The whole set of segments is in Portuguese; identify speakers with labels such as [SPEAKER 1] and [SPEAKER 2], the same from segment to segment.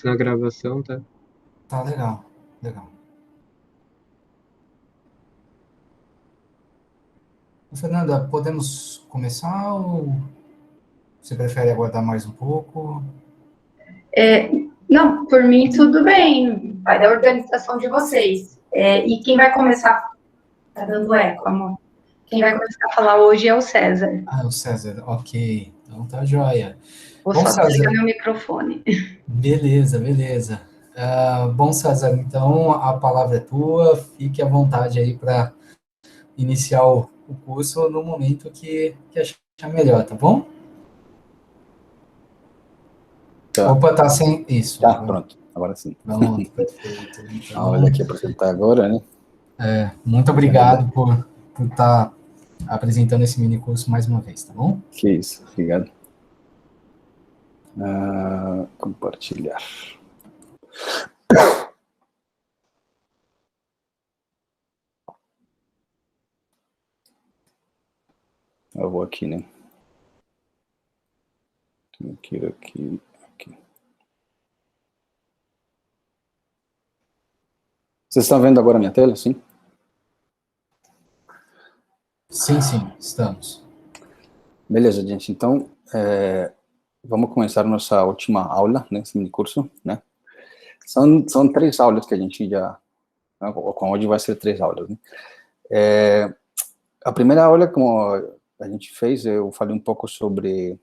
[SPEAKER 1] na gravação, tá?
[SPEAKER 2] Tá legal, legal. Fernanda, podemos começar ou você prefere aguardar mais um pouco?
[SPEAKER 3] É, não, por mim tudo bem, vai da organização de vocês. E quem vai começar, tá dando eco, amor. Quem vai começar a falar hoje é o César.
[SPEAKER 2] Ah, o César, ok. Então tá joia.
[SPEAKER 3] Vou
[SPEAKER 2] Bom,
[SPEAKER 3] só desligar
[SPEAKER 2] César,
[SPEAKER 3] meu microfone.
[SPEAKER 2] beleza, beleza. Bom, César, então a palavra é tua, fique à vontade aí para iniciar o curso no momento que achar melhor, tá bom?
[SPEAKER 4] Tá,
[SPEAKER 2] Opa, tá sem isso.
[SPEAKER 4] tá, pronto, agora sim.
[SPEAKER 2] Pronto, perfeito.
[SPEAKER 4] A aula
[SPEAKER 2] Então,
[SPEAKER 4] aqui apresentar agora, né?
[SPEAKER 2] muito
[SPEAKER 4] Na verdade,
[SPEAKER 2] obrigado por estar apresentando esse mini curso mais uma vez, tá bom?
[SPEAKER 4] que isso, obrigado. Compartilhar. Eu vou aqui, né? Aqui. Vocês estão vendo agora a minha tela, sim?
[SPEAKER 2] Sim, sim, estamos.
[SPEAKER 4] Beleza, gente. Então, vamos começar nossa última aula, né? Esse mini curso, né? São 3 aulas que a gente já... Com hoje vai ser 3 aulas, né? A primeira aula, como a gente fez, eu falei um pouco sobre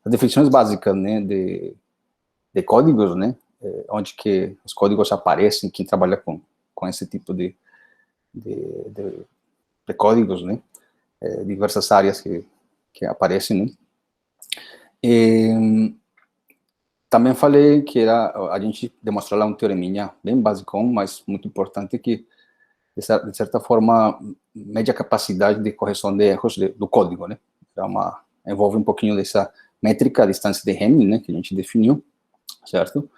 [SPEAKER 4] as definições básicas, né? De códigos, né? Onde que os códigos aparecem, quem trabalha com esse tipo de códigos, né? Diversas áreas que aparecem, né? E também falei que a gente demonstrou lá um teoreminha bem básico, mas muito importante, que, de certa forma, mede a capacidade de correção de erros do código, né? Envolve um pouquinho dessa métrica, a distância de Hamming, né? Que a gente definiu, certo?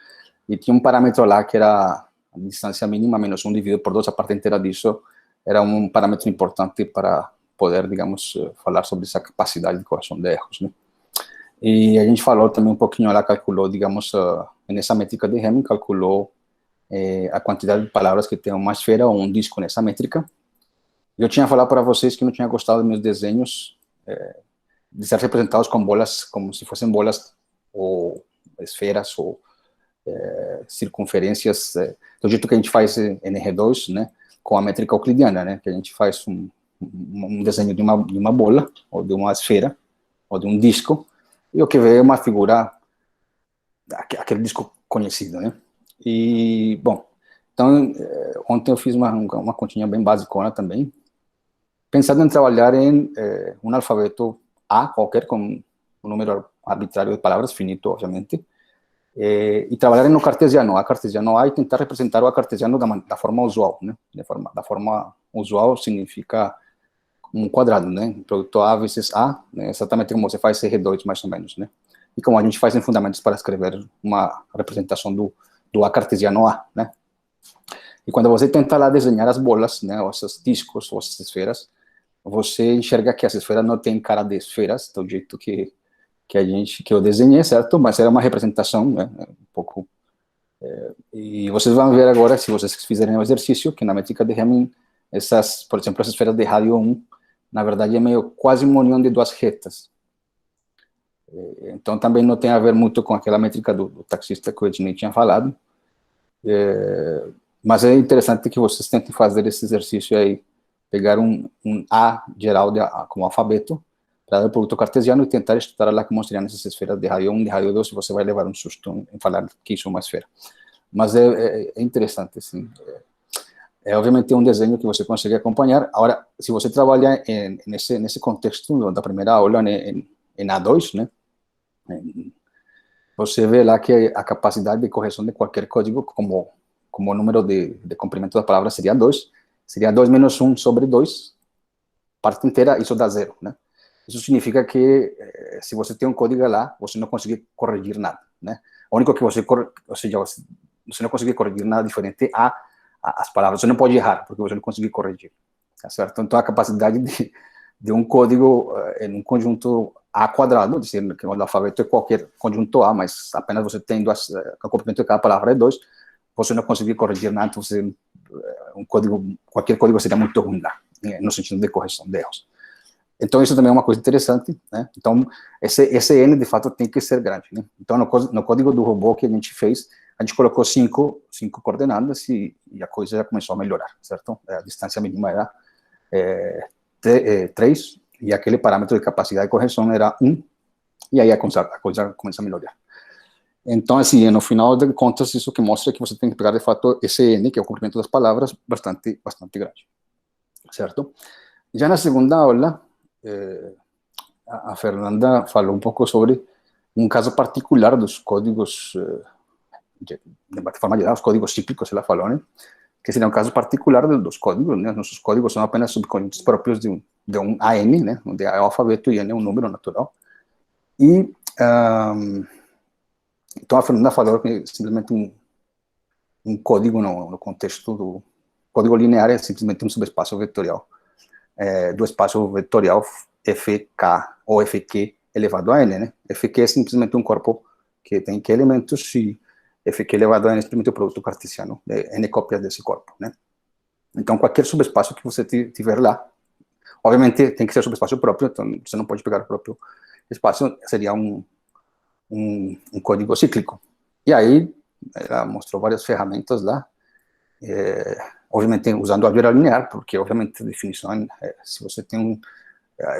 [SPEAKER 4] E tinha um parâmetro lá que era a distância mínima menos 1 dividido por 2, a parte inteira disso era um parâmetro importante para poder, digamos, falar sobre essa capacidade de correção de erros, né? E a gente falou também um pouquinho lá, calculou, digamos, nessa métrica de Hamming, calculou a quantidade de palavras que tem uma esfera ou um disco nessa métrica. Eu tinha falado para vocês que não tinha gostado dos meus desenhos de ser representados com bolas, como se fossem bolas ou esferas ou circunferências, do jeito que a gente faz em R2, né, com a métrica euclidiana, né, que a gente faz um desenho de uma bola, ou de uma esfera, ou de um disco, e o que vê é uma figura, aquele disco conhecido, né. E, bom, então, ontem eu fiz uma continha bem basicona também, pensando em trabalhar em um alfabeto A, qualquer, com um número arbitrário de palavras, finito, obviamente, e trabalhar no cartesiano, A cartesiano A, e tentar representar o A cartesiano da forma usual, né? Da forma usual significa um quadrado, né? Produto A vezes A, né? Exatamente como você faz R2, mais ou menos, né? E como a gente faz em Fundamentos para escrever uma representação do A cartesiano A, né? E quando você tenta lá desenhar as bolas, né? Ou esses discos, ou essas esferas, você enxerga que as esferas não têm cara de esferas, do jeito que eu desenhei, certo? Mas era uma representação, né? Um pouco. E vocês vão ver agora, se vocês fizerem o exercício, que na métrica de Hamming, por exemplo, as esferas de rádio 1, na verdade é meio quase uma união de 2 retas. Então também não tem a ver muito com aquela métrica do taxista que o Ednei tinha falado. Mas é interessante que vocês tentem fazer esse exercício aí, pegar um A geral como alfabeto, para o produto cartesiano, e tentar estudar lá como seriam essas esferas de rádio 1, de rádio 2, e você vai levar um susto em falar que isso é uma esfera. Mas é interessante, assim. Obviamente um desenho que você consegue acompanhar. Agora, se você trabalha nesse contexto da primeira aula, né, em A2, né, você vê lá que a capacidade de correção de qualquer código, como o número de comprimento da palavra seria 2, seria 2 menos 1 sobre 2, parte inteira, isso dá 0, né? Isso significa que, se você tem um código lá, você não consegue corrigir nada, né? O único que ou seja, você não consegue corrigir nada diferente as palavras. Você não pode errar, porque você não consegue corrigir, tá certo? Então, a capacidade de um código em um conjunto A quadrado, dizendo que o alfabeto é qualquer conjunto A, mas apenas você tendo o comprimento de cada palavra é 2, você não conseguir corrigir nada, você, qualquer código seria muito ruim lá, no sentido de correção de erros. Então, isso também é uma coisa interessante, né? Então, esse N, de fato, tem que ser grande, né? Então, no código do robô que a gente fez, a gente colocou cinco coordenadas e a coisa já começou a melhorar, certo? A distância mínima era 3, e aquele parâmetro de capacidade de correção era 1, e aí a coisa começa a melhorar. Então, assim, no final de contas, isso que mostra que você tem que pegar, de fato, esse N, que é o comprimento das palavras, bastante grande, certo? Já na segunda aula, a Fernanda falou um pouco sobre um caso particular dos códigos, de forma geral, os códigos cíclicos, ela falou, né? Que seria um caso particular dos códigos, né? Nossos códigos são apenas subconjuntos próprios de um AN, né? Onde A é o alfabeto e N é um número natural. E, então, a Fernanda falou que simplesmente um código no contexto do código linear é simplesmente um subespaço vetorial do espaço vetorial fk ou fq elevado a n, né? Fq é simplesmente um corpo que tem que elementos e fq elevado a n é simplesmente o produto cartesiano de n cópias desse corpo, né? Então, qualquer subespaço que você tiver lá, obviamente tem que ser subespaço próprio, então você não pode pegar o próprio espaço, seria um código cíclico. E aí, ela mostrou várias ferramentas lá, obviamente usando álgebra linear, porque obviamente a definição se você tem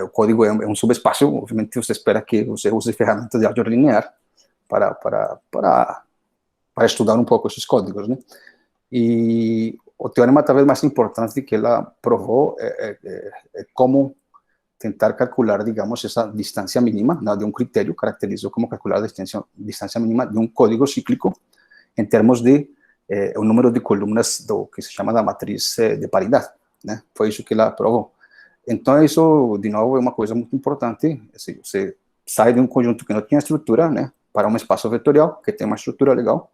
[SPEAKER 4] o código é um subespaço, obviamente você espera que você use ferramentas de álgebra linear para estudar um pouco esses códigos, né? E o teorema talvez mais importante que ela provou é como tentar calcular, digamos, essa distância mínima, de um critério, caracterizou como calcular a distância mínima de um código cíclico em termos de o número de colunas do que se chama da matriz de paridade, né? Foi isso que ela provou. Então, isso, de novo, é uma coisa muito importante. Assim, você sai de um conjunto que não tinha estrutura, né, para um espaço vetorial que tem uma estrutura legal,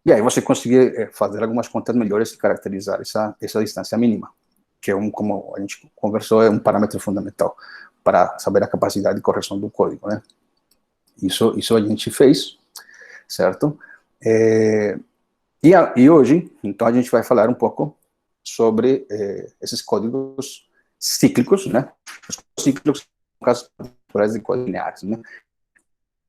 [SPEAKER 4] e aí você conseguir fazer algumas contas melhores e caracterizar essa distância mínima, que é como a gente conversou, é um parâmetro fundamental para saber a capacidade de correção do código, né? Isso a gente fez, certo? E hoje, então, a gente vai falar um pouco sobre esses códigos cíclicos, né? Os cíclicos são casos particulares de códigos lineares, né?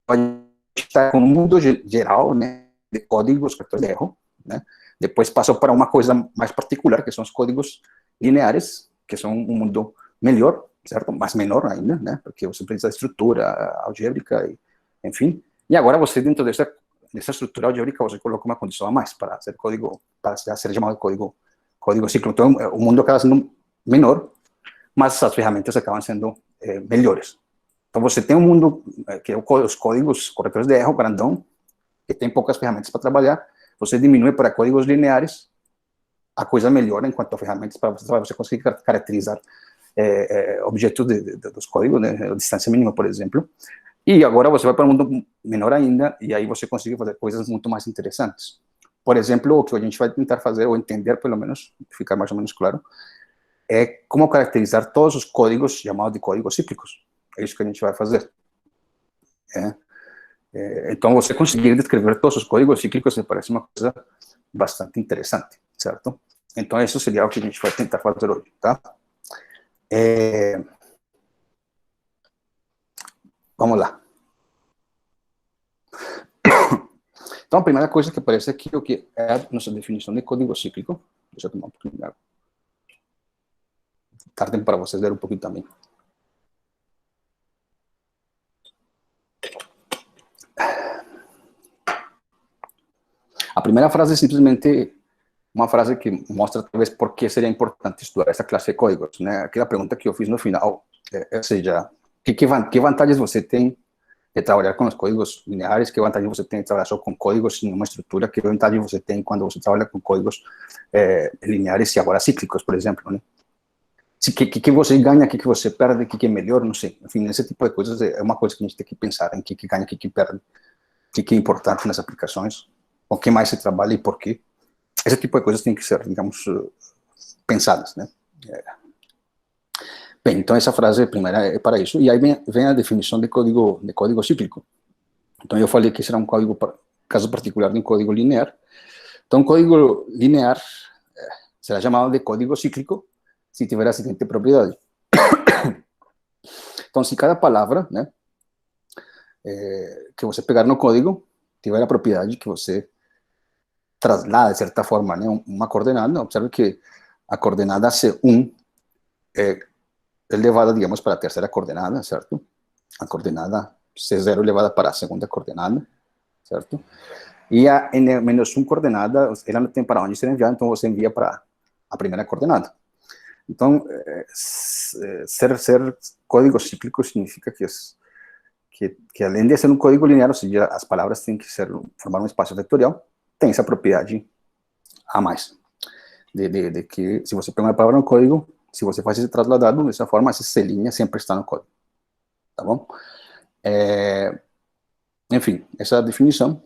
[SPEAKER 4] A gente está com um mundo geral, né, de códigos de erro, né? Depois passou para uma coisa mais particular, que são os códigos lineares, que são um mundo melhor, certo? Mas menor ainda, né? Porque você precisa de estrutura algébrica, enfim. E agora você, dentro dessa estrutura algébrica, você coloca uma condição a mais para ser código, para ser chamado de código cíclico. Então, o mundo acaba sendo menor, mas as ferramentas acabam sendo melhores. Então, você tem um mundo que é os códigos corretores de erro grandão, que tem poucas ferramentas para trabalhar, você diminui para códigos lineares, a coisa melhora enquanto a ferramentas para você conseguir caracterizar objetos dos códigos, né, a distância mínima, por exemplo. E agora você vai para um mundo menor ainda, e aí você consegue fazer coisas muito mais interessantes. Por exemplo, o que a gente vai tentar fazer, ou entender pelo menos, ficar mais ou menos claro, é como caracterizar todos os códigos chamados de códigos cíclicos. É isso que a gente vai fazer. Então, você conseguir descrever todos os códigos cíclicos me parece uma coisa bastante interessante, certo? Então, isso seria o que a gente vai tentar fazer hoje, tá? Vamos lá. Então, a primeira coisa que aparece aqui o que é a nossa definição de código cíclico. Deixa eu tomar um pouquinho de água. Tardem para vocês ler um pouquinho também. A primeira frase é simplesmente uma frase que mostra, talvez, por que seria importante estudar essa classe de códigos, né? Aquela pergunta que eu fiz no final, ou seja, que vantagens você tem de trabalhar com os códigos lineares, que vantagem você tem de trabalhar só com códigos sem uma estrutura, que vantagem você tem quando você trabalha com códigos lineares e agora cíclicos, por exemplo, né? O que você ganha, o que você perde, o que é melhor, não sei. Enfim, esse tipo de coisas é uma coisa que a gente tem que pensar em que ganha, o que perde, o que é importante nas aplicações, o que mais se trabalha e por quê. Esse tipo de coisas tem que ser, digamos, pensadas, né? Bem, então essa frase primeira é para isso. E aí vem a definição de código cíclico. Então eu falei que será um caso particular de um código linear. Então, um código linear será chamado de código cíclico se tiver a seguinte propriedade. Então, se cada palavra, né, que você pegar no código tiver a propriedade que você traslada, de certa forma, né, uma coordenada, observe que a coordenada C1 é elevada, digamos, para a terceira coordenada, certo? A coordenada C0 elevada para a segunda coordenada, certo? E a N-1 coordenada, ela não tem para onde ser enviada, então você envia para a primeira coordenada. Então, ser código cíclico significa que além de ser um código linear, ou seja, as palavras têm que formar um espaço vetorial, tem essa propriedade a mais. De que se você pega uma palavra no código, se você faz esse trasladado dessa forma, essa selinha sempre está no código. Tá bom? Enfim, essa é a definição.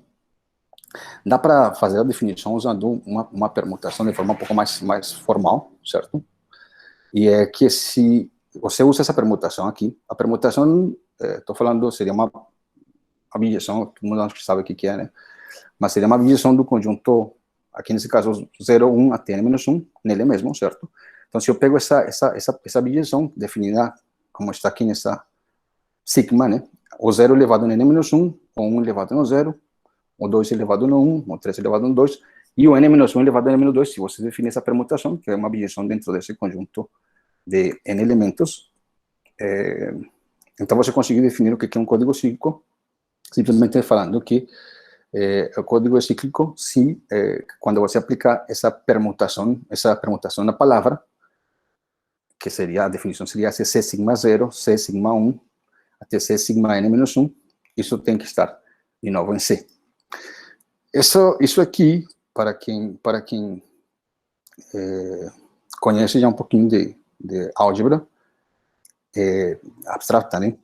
[SPEAKER 4] Dá para fazer a definição usando uma permutação de forma um pouco mais formal, certo? E é que se você usa essa permutação aqui, a permutação, estou falando, seria uma abjeção, todo mundo acho que sabe o que é, né? Mas seria uma abjeção do conjunto, aqui nesse caso, 0, 1 até n-1, nele mesmo, certo? Então, se eu pego essa abjeção, definida como está aqui nessa sigma, né? O 0 elevado no n-1, o 1 elevado no 0, o 2 elevado no 1, o 3 elevado no 2, e o n-1 elevado no n-2, se você definir essa permutação, que é uma abjeção dentro desse conjunto de n elementos, então você conseguiu definir o que é um código cíclico, simplesmente falando que o código é cíclico se, quando você aplica essa permutação na palavra, que seria, a definição seria C sigma 0, C sigma 1, até C sigma n-1, isso tem que estar, de novo, em C. Isso aqui, para quem conhece já um pouquinho de álgebra abstrata, né?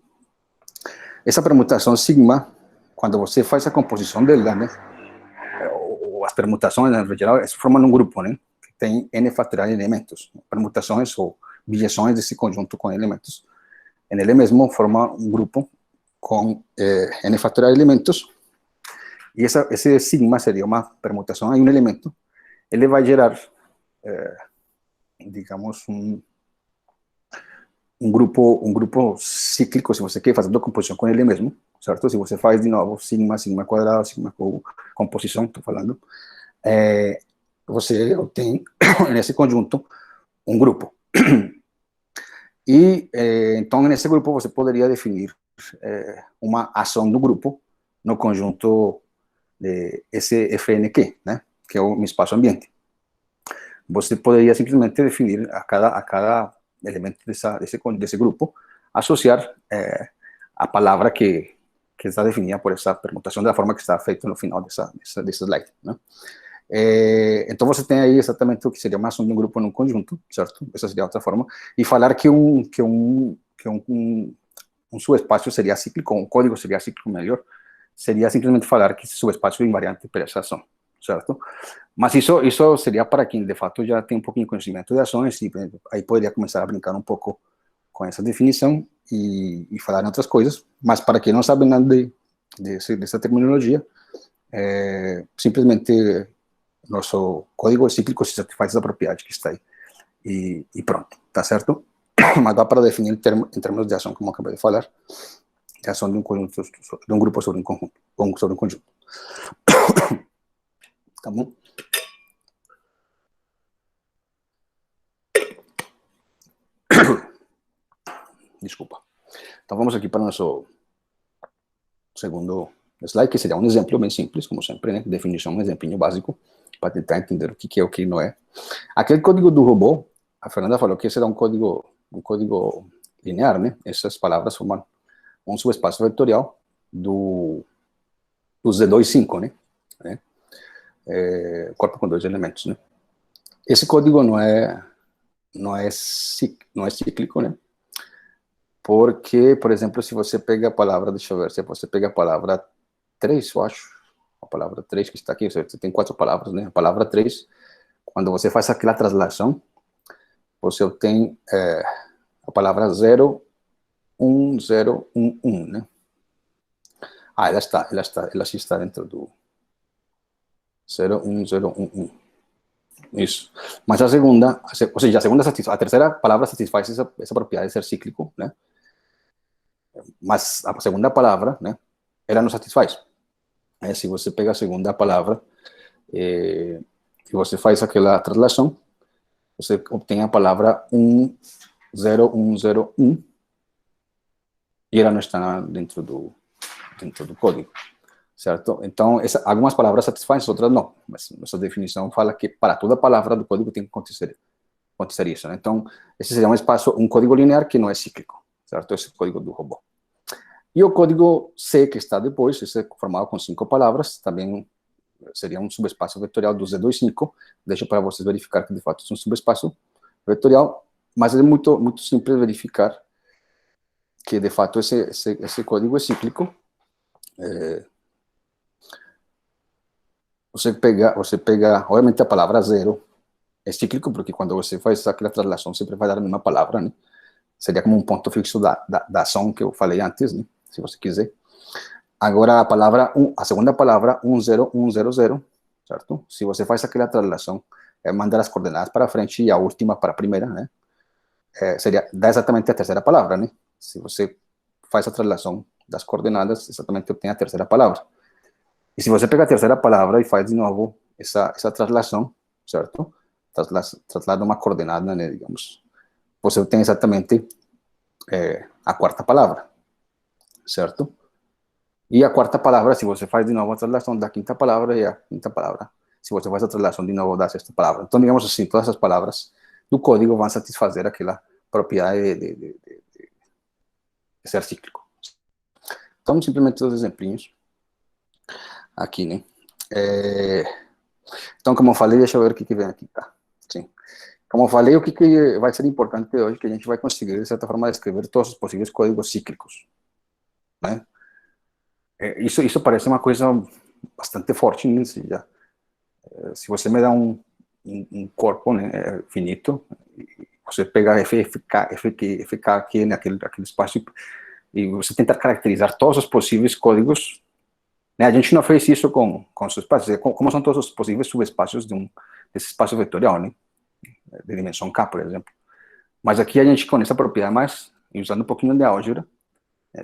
[SPEAKER 4] Essa permutação sigma, quando você faz a composição dela, né? As permutações, em geral, formam um grupo, né? Que tem n fatorial de elementos. Permutações ou bijeções desse conjunto com elementos. Ele mesmo forma um grupo com n fatorial de elementos. E esse sigma seria uma permutação em um elemento. Ele vai gerar, digamos, um grupo cíclico, se você quer fazer a composição com ele mesmo, certo? Se você faz de novo sigma quadrado, sigma composição, estou falando, você obtém nesse conjunto um grupo. E então nesse grupo você poderia definir uma ação do grupo no conjunto de esse FNQ, né? Que é o espaço ambiente. Você poderia simplesmente definir a cada elemento desse grupo, associar a palavra que está definida por essa permutação da forma que está feito no final desse slide, né? Então você tem aí exatamente o que seria uma ação de um grupo num conjunto, certo? Essa seria outra forma. E falar que um subespaço seria cíclico, um código seria cíclico melhor, seria simplesmente falar que esse subespaço é invariante para essa ação, certo? Mas isso seria para quem, de fato, já tem um pouquinho de conhecimento de ações, e aí poderia começar a brincar um pouco com essa definição e falar em outras coisas, mas para quem não sabe nada dessa terminologia, simplesmente nosso código é cíclico se satisfaz essa propriedade que está aí, e pronto, tá certo? Mas dá para definir em termos de ação, como eu acabei de falar, de ação de um conjunto, de um grupo sobre um conjunto, sobre um conjunto. Tá bom? Desculpa. Então vamos aqui para o nosso segundo slide, que seria um exemplo bem simples, como sempre, né? Definição, um exemplinho básico, para tentar entender o que é o que não é. Aquele código do robô, a Fernanda falou que esse era um código linear, né? Essas palavras formam um subespaço vetorial do Z2,5, né? Corpo com dois elementos, né? Esse código não é cíclico, né? Porque, por exemplo, se você pega a palavra, deixa eu ver, se você pega a palavra 3, eu acho, a palavra 3 que está aqui, você tem 4 palavras, né? A palavra 3, quando você faz aquela translação, você obtém a palavra 0, 1, 0, 1, 1, né? Ela sim está dentro do 0, 1, 0, 1, 1. Isso. Mas a segunda, ou seja, a terceira palavra satisfaz essa propriedade de ser cíclico, né? Mas a segunda palavra, né, ela não satisfaz. Se você pega a segunda palavra e você faz aquela translação, você obtém a palavra 1, 0, 1, 0, 1, e ela não está dentro do código, certo? Então, algumas palavras satisfazem, outras não, mas nossa definição fala que para toda palavra do código tem que acontecer isso, né? Então, esse seria um código linear que não é cíclico, certo? Esse é o código do robô. E o código C, que está depois, esse é formado com 5 palavras, também seria um subespaço vetorial do Z25, deixa para vocês verificar que de fato é um subespaço vetorial, mas é muito, muito simples verificar que de fato esse código é cíclico. Você pega, obviamente a palavra 0 é cíclico, porque quando você faz aquela translação sempre vai dar a mesma palavra, né? Seria como um ponto fixo da ação que eu falei antes, né? Se você quiser. Agora a segunda palavra, 1, 0, 1, 0, 0, certo? Se você faz aquela translação, mandar as coordenadas para frente e a última para a primeira, né? Dá exatamente a terceira palavra, né? Se você faz a translação das coordenadas, exatamente obtém a terceira palavra. E se você pega a terceira palavra e faz de novo essa translação, certo? Traslada uma coordenada, né, digamos. Você obtém exatamente a quarta palavra, certo? E a quarta palavra, se você faz de novo a translação da quinta palavra, e a quinta palavra, se você faz a translação de novo da sexta palavra. Então, digamos assim, todas as palavras do código vão satisfazer aquela propriedade de ser cíclico. Então, simplesmente os exemplinhos aqui, né? Então, como eu falei, deixa eu ver o que vem aqui, tá? Sim. Como eu falei, o que vai ser importante hoje, que a gente vai conseguir, de certa forma, descrever todos os possíveis códigos cíclicos, né? Isso parece uma coisa bastante forte, né? Se você me dá um corpo, né, finito, você pega FK aqui naquele espaço e você tentar caracterizar todos os possíveis códigos, né? A gente não fez isso com subespaços, como são todos os possíveis subespaços desse espaço vetorial, né? De dimensão K, por exemplo. Mas aqui a gente, com essa propriedade mais, usando um pouquinho de álgebra,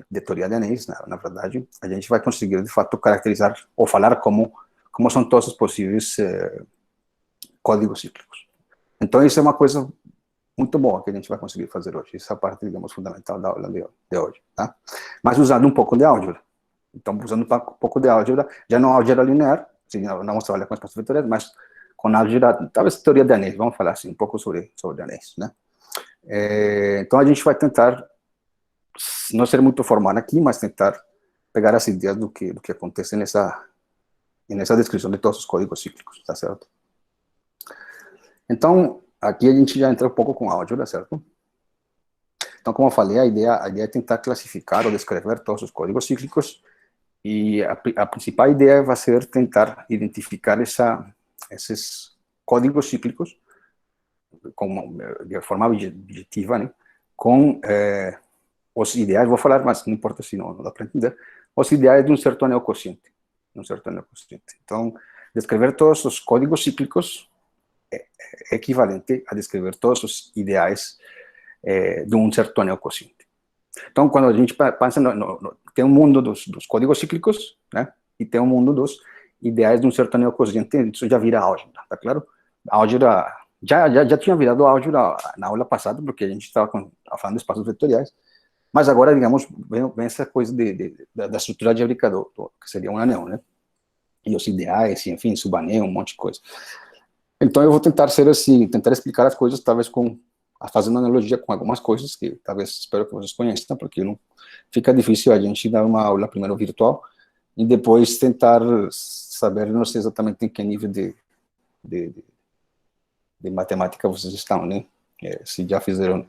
[SPEAKER 4] de teoria de anéis, na verdade, a gente vai conseguir, de fato, caracterizar ou falar como são todos os possíveis códigos cíclicos. Então, isso é uma coisa muito boa que a gente vai conseguir fazer hoje. Essa é a parte, digamos, fundamental da aula de hoje, tá? Mas usando um pouco de álgebra. Então, usando um pouco de álgebra, já não álgebra linear, não vamos trabalhar com espaços vetoriais, mas com álgebra, talvez teoria de anéis, vamos falar assim, um pouco sobre anéis, né? Então, a gente vai tentar não ser muito formal aqui, mas tentar pegar as ideias do que acontece nessa descrição de todos os códigos cíclicos, tá certo? Então, aqui a gente já entra um pouco com álgebra, certo? Então, como eu falei, a ideia é tentar classificar ou descrever todos os códigos cíclicos, e a principal ideia vai ser tentar identificar esses códigos cíclicos de forma objetiva, né? Com os ideais, vou falar, mas não importa se não dá para entender, os ideais de um certo anel quociente. Então, descrever todos os códigos cíclicos é equivalente a descrever todos os ideais de um certo anel quociente. Então, quando a gente pensa, tem um mundo dos códigos cíclicos, né? E tem um mundo dos ideais de um certo anel quociente, isso já vira álgebra, tá claro? A álgebra já tinha virado álgebra na aula passada, porque a gente estava falando de espaços vetoriais, mas agora, digamos, vem essa coisa da estrutura algébrica que seria um anel, né? E os ideais, enfim, subanel, um monte de coisa. Então, eu vou tentar ser assim, tentar explicar as coisas, talvez fazendo analogia com algumas coisas que talvez espero que vocês conheçam, porque não fica difícil a gente dar uma aula primeiro virtual e depois tentar saber, não sei exatamente em que nível de matemática vocês estão, né? Se já fizeram,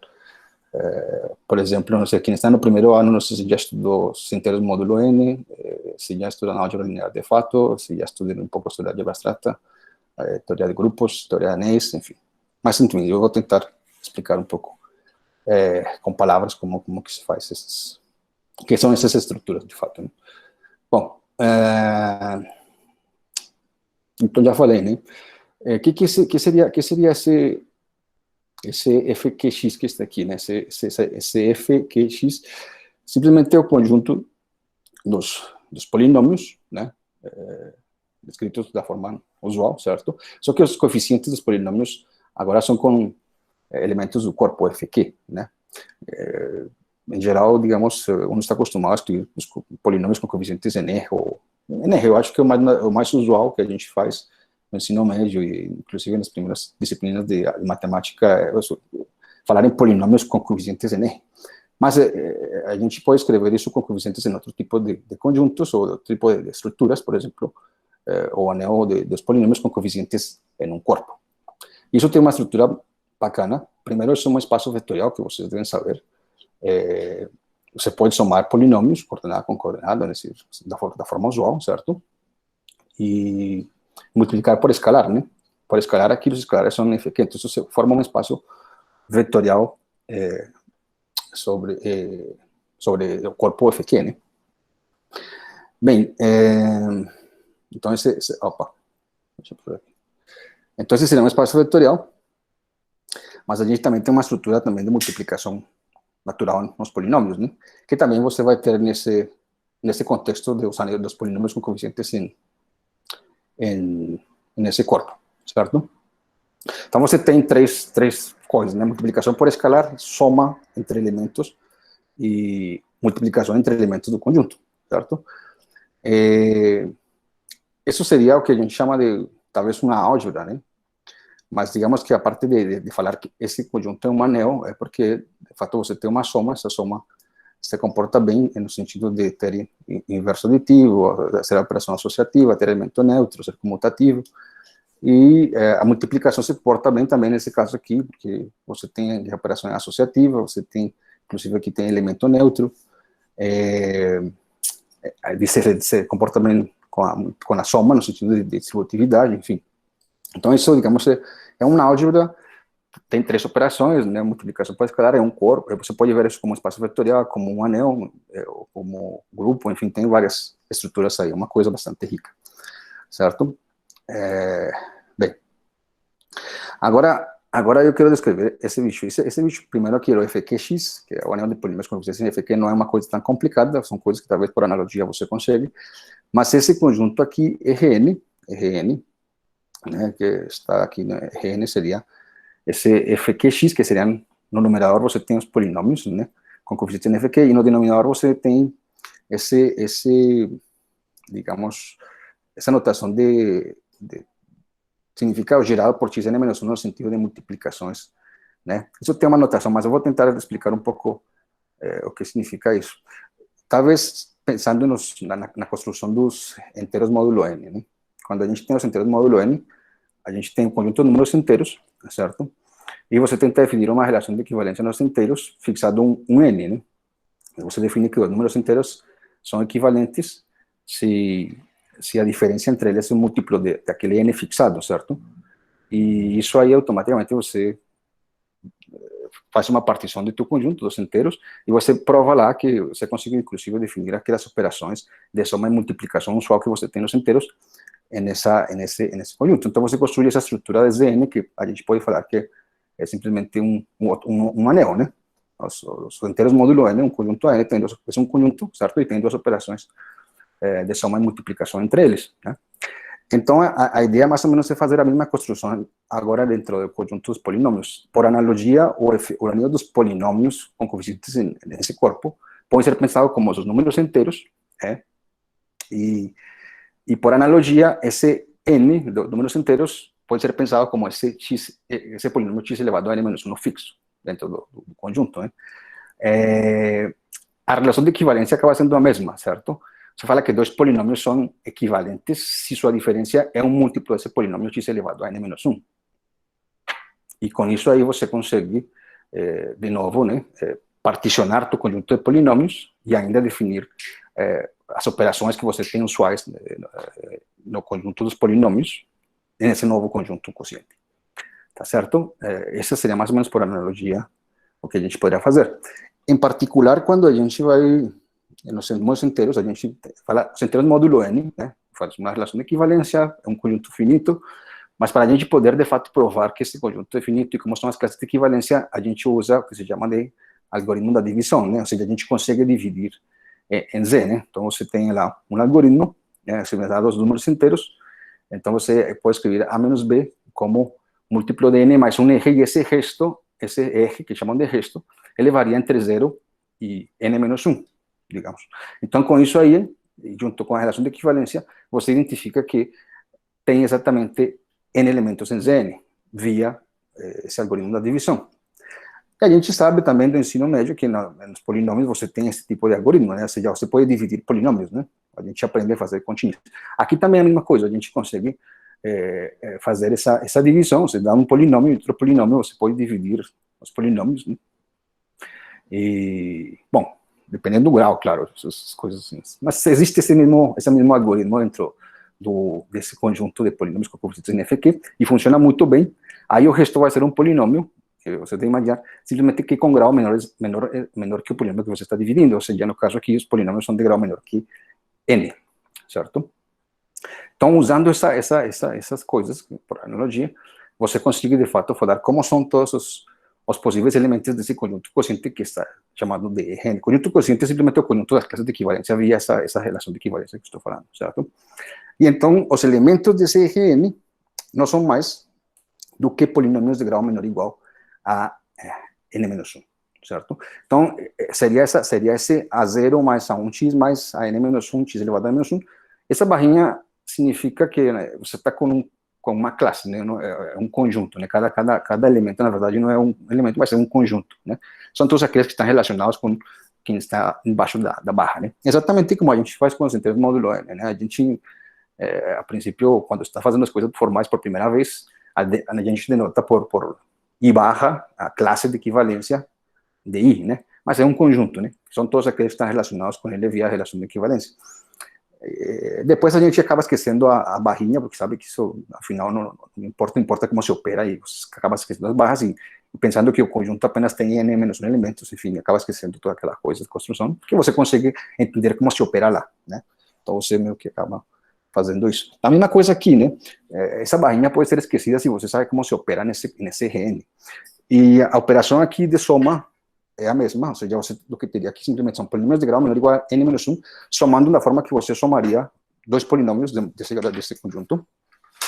[SPEAKER 4] por exemplo, não sei, quem está no primeiro ano, não sei se já estudou centeres do módulo N, se já estudou álgebra linear de fato, se já estudou um pouco sobre álgebra abstrata, teoria de grupos, teoria de anéis, enfim. Mas, enfim, eu vou tentar explicar um pouco com palavras como que se faz esses, que são essas estruturas, de fato, né? Bom, então já falei, né? Que seria esse fqx que está aqui, né? Esse fqx simplesmente é o conjunto dos polinômios, né? Escritos da forma usual, certo? Só que os coeficientes dos polinômios agora são com elementos do corpo fq, né? Em geral, digamos, uno está acostumado a estudar os polinômios com coeficientes NR, ou NR, eu acho que é o mais usual que a gente faz no ensino médio, e inclusive nas primeiras disciplinas de matemática, falar em polinômios com coeficientes NR. Mas a gente pode escrever isso com coeficientes em outro tipo de conjuntos, ou outro tipo de estruturas, por exemplo, o anel dos polinômios com coeficientes em um corpo. Isso tem uma estrutura bacana. Primeiro, isso é um espaço vetorial, que vocês devem saber. Você pode somar polinômios, coordenada com coordenada, da forma usual, certo? E multiplicar por escalar, né? Por escalar, aqui os escalares são fq, então isso forma um espaço vetorial sobre o corpo fq, né? Bem, então então esse seria um espaço vetorial, mas a gente também tem uma estrutura também de multiplicação natural nos polinômios, né? Que também você vai ter nesse contexto dos polinômios com coeficientes nesse corpo, certo? Então você tem três coisas, né? Multiplicação por escalar, soma entre elementos e multiplicação entre elementos do conjunto, certo? Isso seria o que a gente chama de, talvez, uma álgebra, né? Mas digamos que a parte de falar que esse conjunto é um anel, é porque, de fato, você tem uma soma, essa soma se comporta bem no sentido de ter inverso aditivo, ser operação associativa, ter elemento neutro, ser comutativo, e a multiplicação se comporta bem também nesse caso aqui, porque você tem operação associativa, você tem, inclusive aqui tem elemento neutro, se comporta bem com a soma, no sentido de distributividade, enfim. Então, isso, digamos, é uma álgebra, tem três operações, né? Multiplicação por escalar é um corpo, você pode ver isso como um espaço vetorial, como um anel, como grupo, enfim, tem várias estruturas aí, uma coisa bastante rica, certo? Bem, agora eu quero descrever esse bicho. Esse bicho, primeiro aqui, é o fqx, que é o anel de polímeros com coeficientes fq, não é uma coisa tão complicada, são coisas que talvez por analogia você consegue, mas esse conjunto aqui, Rn, né, que está aqui, né, Rn seria esse fqx, que seria, no numerador você tem os polinômios, né, com coeficientes em fq, e no denominador você tem digamos, essa notação de significado gerado por xn menos 1 no sentido de multiplicações, né? Isso tem uma notação, mas eu vou tentar explicar um pouco o que significa isso. Talvez pensando na construção dos inteiros módulo n, né? Quando a gente tem os inteiros módulo n, a gente tem um conjunto de números inteiros, certo? E você tenta definir uma relação de equivalência nos inteiros fixado um n, né? Você define que os números inteiros são equivalentes se a diferença entre eles é um múltiplo daquele n fixado, certo? E isso aí, automaticamente, você faz uma partição do teu conjunto dos inteiros e você prova lá que você consegue, inclusive, definir aquelas operações de soma e multiplicação usual que você tem nos inteiros nesse conjunto. Então, você construi essa estrutura de Zn, que a gente pode falar que é simplesmente um anel, né? Os inteiros módulo n, um conjunto n, é um conjunto, certo? E tem duas operações de soma e multiplicação entre eles, né? Então, a ideia mais ou menos é fazer a mesma construção agora dentro do conjunto dos polinômios. Por analogia, o anel dos polinômios com coeficientes nesse corpo pode ser pensado como os números inteiros, e por analogia, esse n dos números inteiros pode ser pensado como esse polinômio x elevado a n menos 1 fixo dentro do conjunto, né? A relação de equivalência acaba sendo a mesma, certo? Você fala que dois polinômios são equivalentes se sua diferença é um múltiplo desse polinômio x elevado a n menos 1. E com isso aí você consegue, de novo, né, particionar o conjunto de polinômios e ainda definir as operações que você tem usuais no conjunto dos polinômios nesse novo conjunto quociente. Tá certo? Essa seria mais ou menos por analogia o que a gente poderia fazer. Em particular, quando a gente vai nos modos inteiros, a gente fala os inteiros módulo N, né? Faz uma relação de equivalência, é um conjunto finito, mas para a gente poder, de fato, provar que esse conjunto é finito e como são as classes de equivalência, a gente usa o que se chama de algoritmo da divisão, né? Ou seja, a gente consegue dividir em Z, né? Então, você tem lá um algoritmo, né? Se você dá os números inteiros, então você pode escrever A menos B como múltiplo de N mais um eje, e esse eje, que chamam de resto, ele varia entre 0 e N menos 1, digamos. Então, com isso aí, junto com a relação de equivalência, você identifica que tem exatamente N elementos em Zn, via esse algoritmo da divisão. E a gente sabe também do ensino médio que nos polinômios você tem esse tipo de algoritmo, né? Ou seja, você pode dividir polinômios, né? A gente aprende a fazer continuous. Aqui também é a mesma coisa, a gente consegue fazer essa divisão. Você dá um polinômio e outro polinômio, você pode dividir os polinômios, né? E, bom, dependendo do grau, claro, essas coisas assim. Mas existe esse mesmo algoritmo dentro desse conjunto de polinômios com coeficientes NFQ, e funciona muito bem. Aí o resto vai ser um polinômio, que você tem que imaginar, simplesmente que com grau menor que o polinômio que você está dividindo, ou seja, no caso aqui, os polinômios são de grau menor que N, certo? Então, usando essas coisas, por analogia, você consegue, de fato, falar como são todos os possíveis elementos desse conjunto quociente que está chamado de N. Conjunto quociente é simplesmente o conjunto das classes de equivalência via essa relação de equivalência que estou falando, certo? E então, os elementos desse eje N não são mais do que polinômios de grau menor ou igual a N-1, certo? Então, seria esse A0 mais A1x mais a N-1, x elevado a N-1. Essa barrinha significa que, né, você está com uma classe, né? É um conjunto, né? Cada elemento, na verdade, não é um elemento, mas é um conjunto, né? São todos aqueles que estão relacionados com quem está embaixo da barra, né? Exatamente como a gente faz com os inteiros módulo N, né? A gente, a princípio, quando está fazendo as coisas formais por primeira vez, a gente denota por I barra, a classe de equivalência de I, né? Mas é um conjunto, né? São todos aqueles que estão relacionados com ele via relação de equivalência. Depois a gente acaba esquecendo a barrinha, porque sabe que isso, afinal, não importa como se opera, e você acaba esquecendo as barras e pensando que o conjunto apenas tem N menos 1 elementos, enfim, acaba esquecendo toda aquela coisa de construção, porque você consegue entender como se opera lá, né? Então você meio que acaba fazendo isso. A mesma coisa aqui, né? Essa barrinha pode ser esquecida se você sabe como se opera nesse RN. E a operação aqui de soma é a mesma, ou seja, você, o que teria aqui simplesmente são polinômios de grau menor ou igual a N-1, somando da forma que você somaria dois polinômios desse conjunto.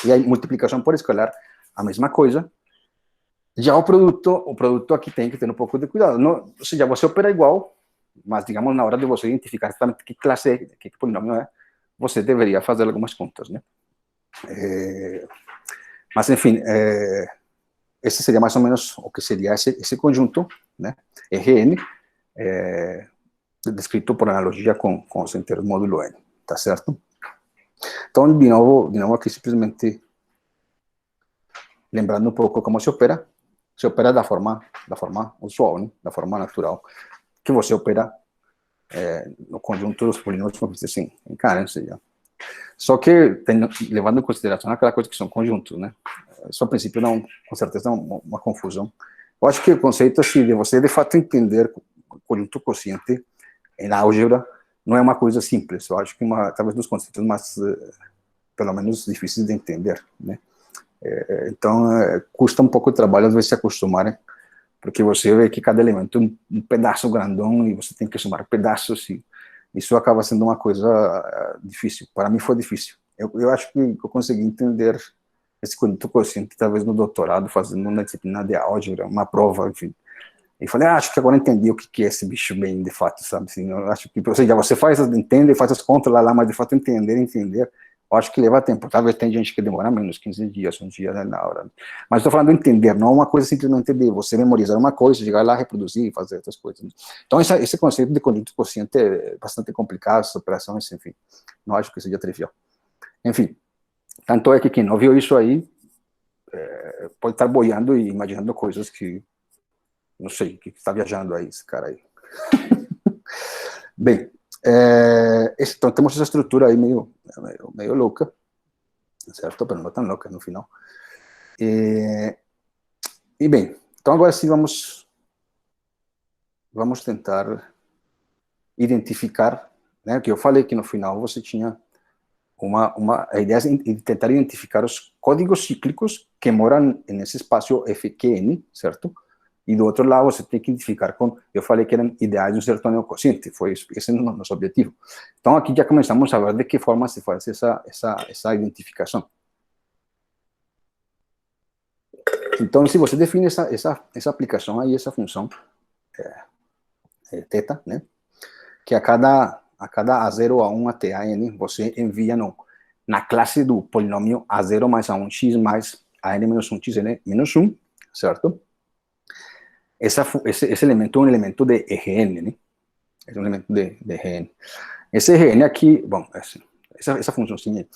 [SPEAKER 4] E aí, multiplicação por escalar, a mesma coisa. Já o produto aqui tem que ter um pouco de cuidado. Não, ou seja, você opera igual, mas, digamos, na hora de você identificar exatamente que classe é, que polinômio é, você deveria fazer algumas contas, né? Mas, enfim, esse seria mais ou menos o que seria esse conjunto, né? RN, descrito por analogia com os inteiros módulo N, tá certo? Então, de novo aqui simplesmente lembrando um pouco como se opera da forma usual, né? Da forma natural, que você opera no conjunto dos polinômios, como assim, em carência. Só que, levando em consideração aquela coisa que são conjuntos, né? Isso, a princípio, não, com certeza, é uma confusão. Eu acho que o conceito, assim, de você, de fato, entender o conjunto quociente em álgebra não é uma coisa simples. Eu acho que talvez dos conceitos mais, pelo menos, difíceis de entender, né? Então, custa um pouco de trabalho, às vezes, se acostumarem, porque você vê que cada elemento é um pedaço grandão e você tem que somar pedaços, e isso acaba sendo uma coisa difícil. Para mim foi difícil. Eu acho que eu consegui entender esse conjunto quociente, talvez no doutorado, fazendo uma disciplina de álgebra, uma prova, enfim. E falei, acho que agora entendi o que é esse bicho bem, de fato, sabe? Assim, eu acho que, ou seja, você entende, faz as contas lá, mas de fato entender, eu acho que leva tempo. Talvez tem gente que demora menos 15 dias, um dia, né, na hora. Mas estou falando de entender, não uma coisa simplesmente de você memorizar uma coisa, chegar lá, reproduzir e fazer outras coisas. Né? Então, esse conceito de conjunto quociente é bastante complicado, essas operações, enfim, não acho que seja trivial. Enfim, tanto é que quem não viu isso aí pode estar boiando e imaginando coisas que, não sei, que está viajando aí, esse cara aí. Bem, então temos essa estrutura aí meio louca, certo? Mas não tão louca no final. E bem, então agora sim vamos vamos tentar identificar, né, que eu falei que no final você tinha a ideia de tentar identificar os códigos cíclicos que moram nesse espaço FQN, certo? E do outro lado você tem que identificar eu falei que eram ideais de um certo neocociente, foi esse o nosso objetivo. Então aqui já começamos a ver de que forma se faz essa identificação. Então, se você define essa aplicação aí, essa função θ, né, que a cada A0, A1 até AN, você envia na classe do polinômio A0 mais A1x mais AN menos 1xn menos 1, certo? Esse elemento é um elemento de EGN, né? É um elemento de EGN. Esse EGN aqui, bom, essa funçãozinha,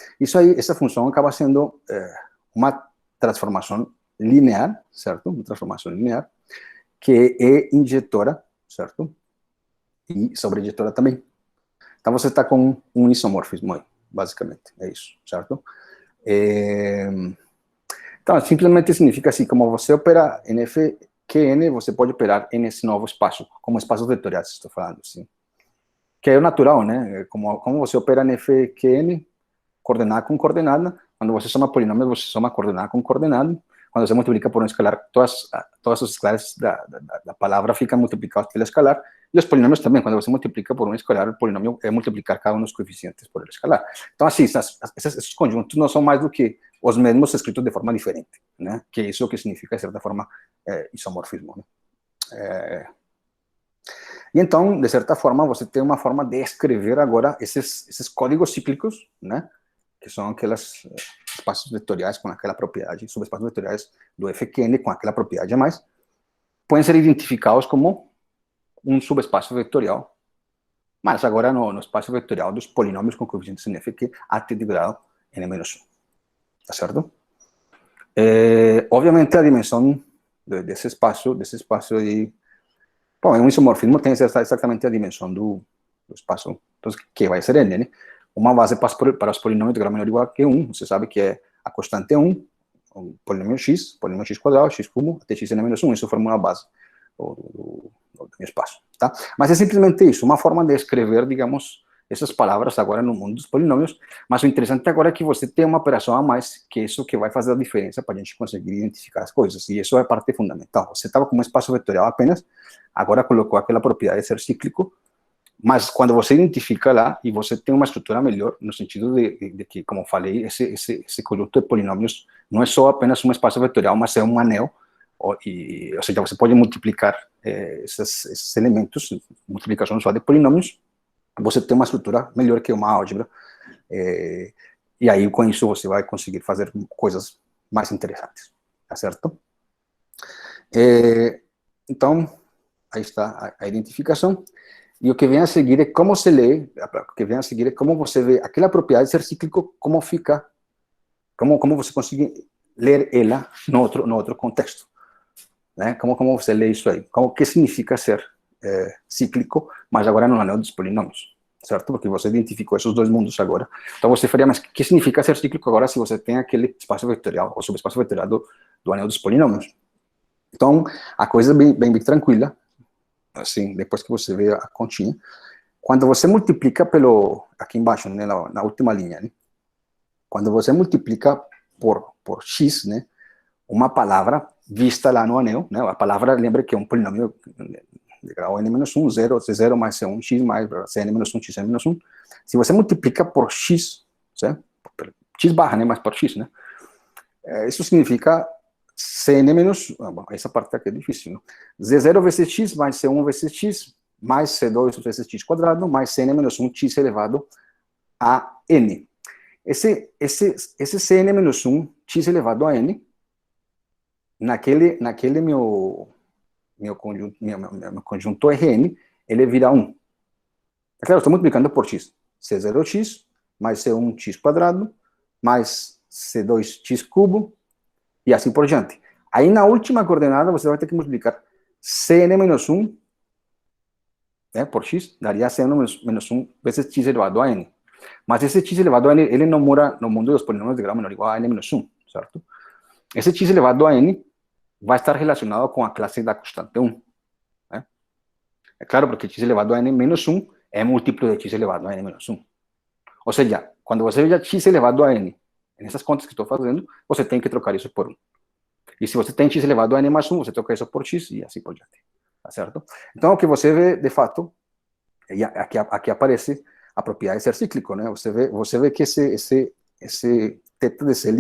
[SPEAKER 4] essa função acaba sendo uma transformação linear, certo? Uma transformação linear, que é injetora, certo? E sobreinjetora também. Então você está com um isomorfismo aí, basicamente, é isso, certo? Então, simplesmente significa assim, como você opera em FQN, você pode operar nesse novo espaço, como espaços vetoriais, estou falando assim. Que é o natural, né? Como você opera em FQN, coordenada com coordenada, quando você soma polinômios, você soma coordenada com coordenada, quando você multiplica por um escalar, todas as escalares da palavra ficam multiplicadas pelo escalar, e os polinômios também, quando você multiplica por um escalar, o polinômio é multiplicar cada um dos coeficientes por el escalar. Então, assim, esses conjuntos não são mais do que os mesmos escritos de forma diferente, né? Que é isso que significa, de certa forma, isomorfismo, né? E então, de certa forma, você tem uma forma de escrever agora esses códigos cíclicos, né? Que são aqueles espaços vetoriais com aquela propriedade, subespaços vetoriais do FQN com aquela propriedade a mais, podem ser identificados como um subespaço vetorial, mas agora no espaço vetorial dos polinômios com coeficientes em FQ até de grau n-1, tá certo? Obviamente a dimensão desse espaço de... Bom, um isomorfismo tem exatamente a dimensão do espaço, então, que vai ser n, né? Uma base para os polinômios de grau menor ou igual que 1, você sabe que é a constante 1, o polinômio x quadrado, x cubo, até x n-1, isso forma uma base do meu espaço, tá? Mas é simplesmente isso, uma forma de escrever, digamos, essas palavras agora no mundo dos polinômios, mas o interessante agora é que você tem uma operação a mais, que é isso que vai fazer a diferença para a gente conseguir identificar as coisas, e isso é a parte fundamental. Você estava com um espaço vetorial apenas, agora colocou aquela propriedade de ser cíclico, mas quando você identifica lá, e você tem uma estrutura melhor, no sentido de que, como falei, esse conjunto de polinômios não é só apenas um espaço vetorial, mas é um anel, ou seja, você pode multiplicar esses elementos, multiplicação só de polinômios, você tem uma estrutura melhor que uma álgebra, e aí com isso você vai conseguir fazer coisas mais interessantes, tá certo? Então, aí está a identificação. E o que vem a seguir é como se lê, o que vem a seguir é como você vê aquela propriedade de ser cíclico, como fica, como você consegue ler ela no outro contexto, né? Como você lê isso aí? O que significa ser cíclico, mas agora no anel dos polinômios, certo? Porque você identificou esses dois mundos agora. Então você faria, mas o que significa ser cíclico agora se você tem aquele espaço vetorial, ou subespaço vetorial do anel dos polinômios? Então, a coisa é bem tranquila, assim, depois que você vê a continha, quando você multiplica aqui embaixo, né, na última linha, né, quando você multiplica por x, né, uma palavra vista lá no anel, né, a palavra, lembra que é um polinômio de grau n-1, 0, c0 mais c1, x mais cn-1, xn-1, se você multiplica por x, certo? X barra, né, mas por x, né, isso significa bom, essa parte aqui é difícil, né? Z0 vezes x mais C1 vezes x mais C2 vezes x quadrado mais Cn-1 x elevado a n. Esse Cn-1 x elevado a n, naquele meu conjunto Rn, ele vira 1. É claro, estou multiplicando por x. C0x mais C1 x quadrado mais C2 x cubo, e assim por diante. Aí na última coordenada você vai ter que multiplicar Cn-1, né, por x, daria Cn-1 vezes x elevado a n. Mas esse x elevado a n, ele não mora no mundo dos polinômios de grau menor ou igual a n-1, certo? Esse x elevado a n vai estar relacionado com a classe da constante 1. Né? É claro, porque x elevado a n menos 1 é múltiplo de x elevado a n menos 1. Ou seja, quando você veja x elevado a n, nessas contas que estou fazendo, você tem que trocar isso por 1. E se você tem x elevado a n mais 1, você troca isso por x e assim por diante. Tá certo? Então, o que você vê, de fato, e aqui aparece a propriedade de ser cíclico, né? Você vê que esse θ de C'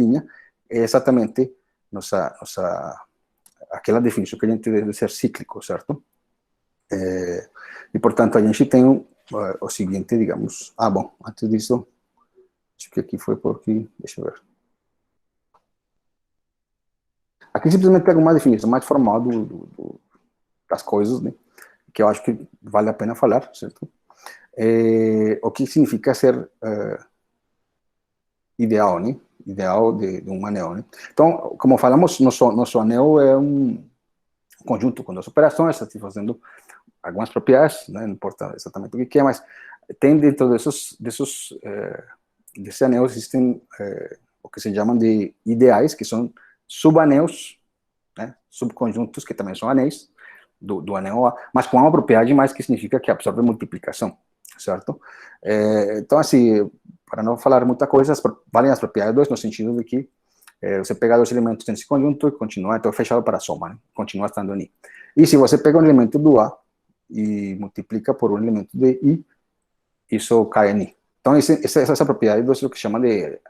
[SPEAKER 4] é exatamente aquela definição que a gente tem de ser cíclico, certo? E, portanto, a gente tem o seguinte, digamos... bom, antes disso, acho que aqui foi porque... Deixa eu ver. Aqui simplesmente pega uma definição mais formal das coisas, né? Que eu acho que vale a pena falar, certo? O que significa ser ideal, né? Ideal de um anel, né? Então, como falamos, nosso anel é um conjunto com duas operações, satisfazendo algumas propriedades, né? Não importa exatamente o que é, mas tem dentro desse anel existem o que se chamam de ideais, que são subanéis, né? Subconjuntos que também são anéis do anel A, mas com uma propriedade mais que significa que absorve multiplicação, certo? Então, assim, para não falar muita coisa, valem as propriedades 2, no sentido de que você pega dois elementos nesse conjunto e continua, então fechado para a soma, né? Continua estando ali. E se você pega um elemento do A e multiplica por um elemento de I, isso cai em I. Então, essa propriedade é o que chama de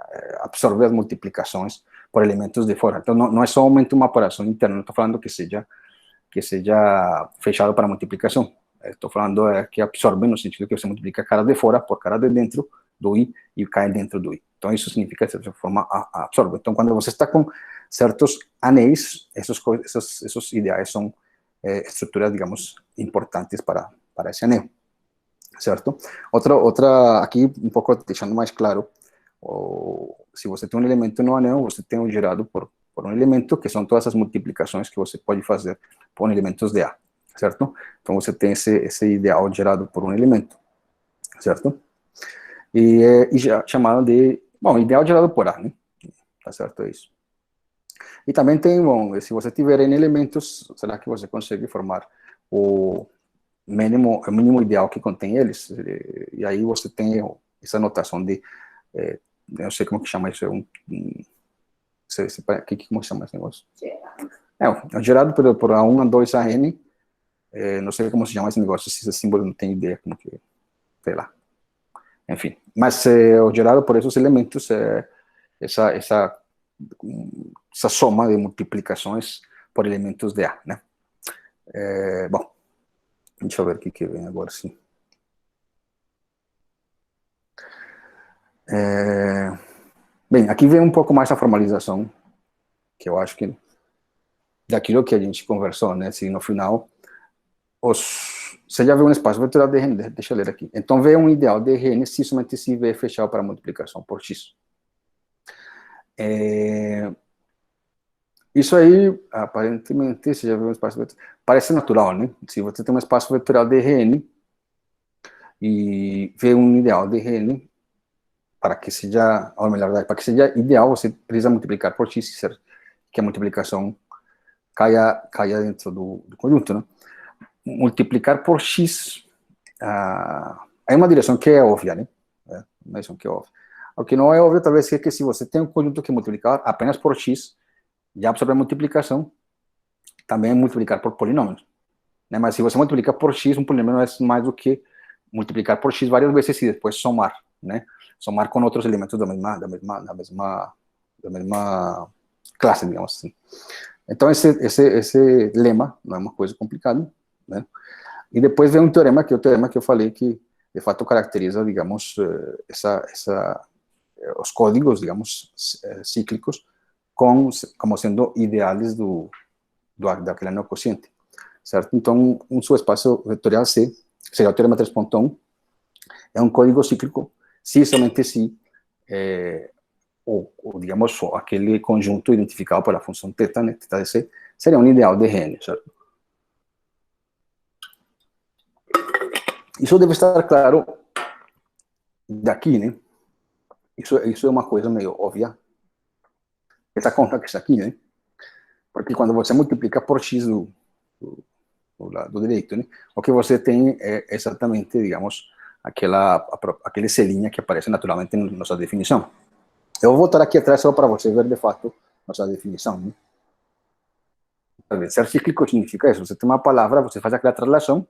[SPEAKER 4] absorver as multiplicações por elementos de fora. Então, não é somente uma operação interna, não estou falando que seja fechado para multiplicação. Estou falando que absorve no sentido que você multiplica cara de fora por cara de dentro do I e cai dentro do I. Então, isso significa, de certa forma, absorve. Então, quando você está com certos anéis, esses ideais são estruturas, digamos, importantes para esse anel, certo? Aqui, um pouco deixando mais claro, se você tem um elemento no anel, você tem um gerado por um elemento, que são todas as multiplicações que você pode fazer com elementos de A, certo? Então, você tem esse ideal gerado por um elemento, certo? E chamado de, bom, ideal gerado por A, né? Tá certo, é isso. E também tem, bom, se você tiver N elementos, será que você consegue formar o mínimo ideal que contém eles? E aí você tem essa notação de, eu não sei como que chama isso, como que chama esse negócio? É gerado por A1, A2, AN, não sei como se chama esse negócio, esse símbolo, não tenho ideia como que, sei lá. Enfim, mas o gerado por esses elementos é essa soma de multiplicações por elementos de A, né? Bom, deixa eu ver o que vem agora, sim. Bem, aqui vem um pouco mais a formalização, que eu acho que daquilo que a gente conversou, né? Se no final, você já vê um espaço vetorial de Rn, deixa eu ler aqui. Então, V é um ideal de Rn se somente se V é fechado para multiplicação por X. Isso aí, aparentemente, você já viu um espaço vetorial, parece natural, né? Se você tem um espaço vetorial de Rn e vê um ideal de Rn, para que seja, ou melhor, para que seja ideal, você precisa multiplicar por X, que a multiplicação caia dentro do conjunto, né? Multiplicar por X é uma direção que é óbvia, né? Uma direção que é óbvia. O que não é óbvio, talvez, é que se você tem um conjunto que multiplicar apenas por X, já absorve a multiplicação, também é multiplicar por polinômios, né? Mas se você multiplicar por X, um polinômio não é mais do que multiplicar por X várias vezes e depois somar, né? Somar com outros elementos da mesma classe, digamos assim. Então, esse lema não é uma coisa complicada, né? E depois vem um teorema, que é o teorema que eu falei que, de fato, caracteriza, digamos, os códigos, digamos, cíclicos, como sendo ideais daquele anel quociente, certo? Então, um subespaço vetorial C, seria o teorema 3.1, é um código cíclico se somente se digamos, aquele conjunto identificado pela função θ, né, θ de C, seria um ideal de Rn, certo? Isso deve estar claro daqui, né? Isso é uma coisa meio óbvia. Essa conta que está aqui, né? Porque quando você multiplica por X do lado direito, né? O que você tem é exatamente, digamos, aquele selinha que aparece naturalmente na nossa definição. Eu vou voltar aqui atrás só para você ver, de fato, nossa definição, né? Ser cíclico significa isso. Você tem uma palavra, você faz aquela traslação,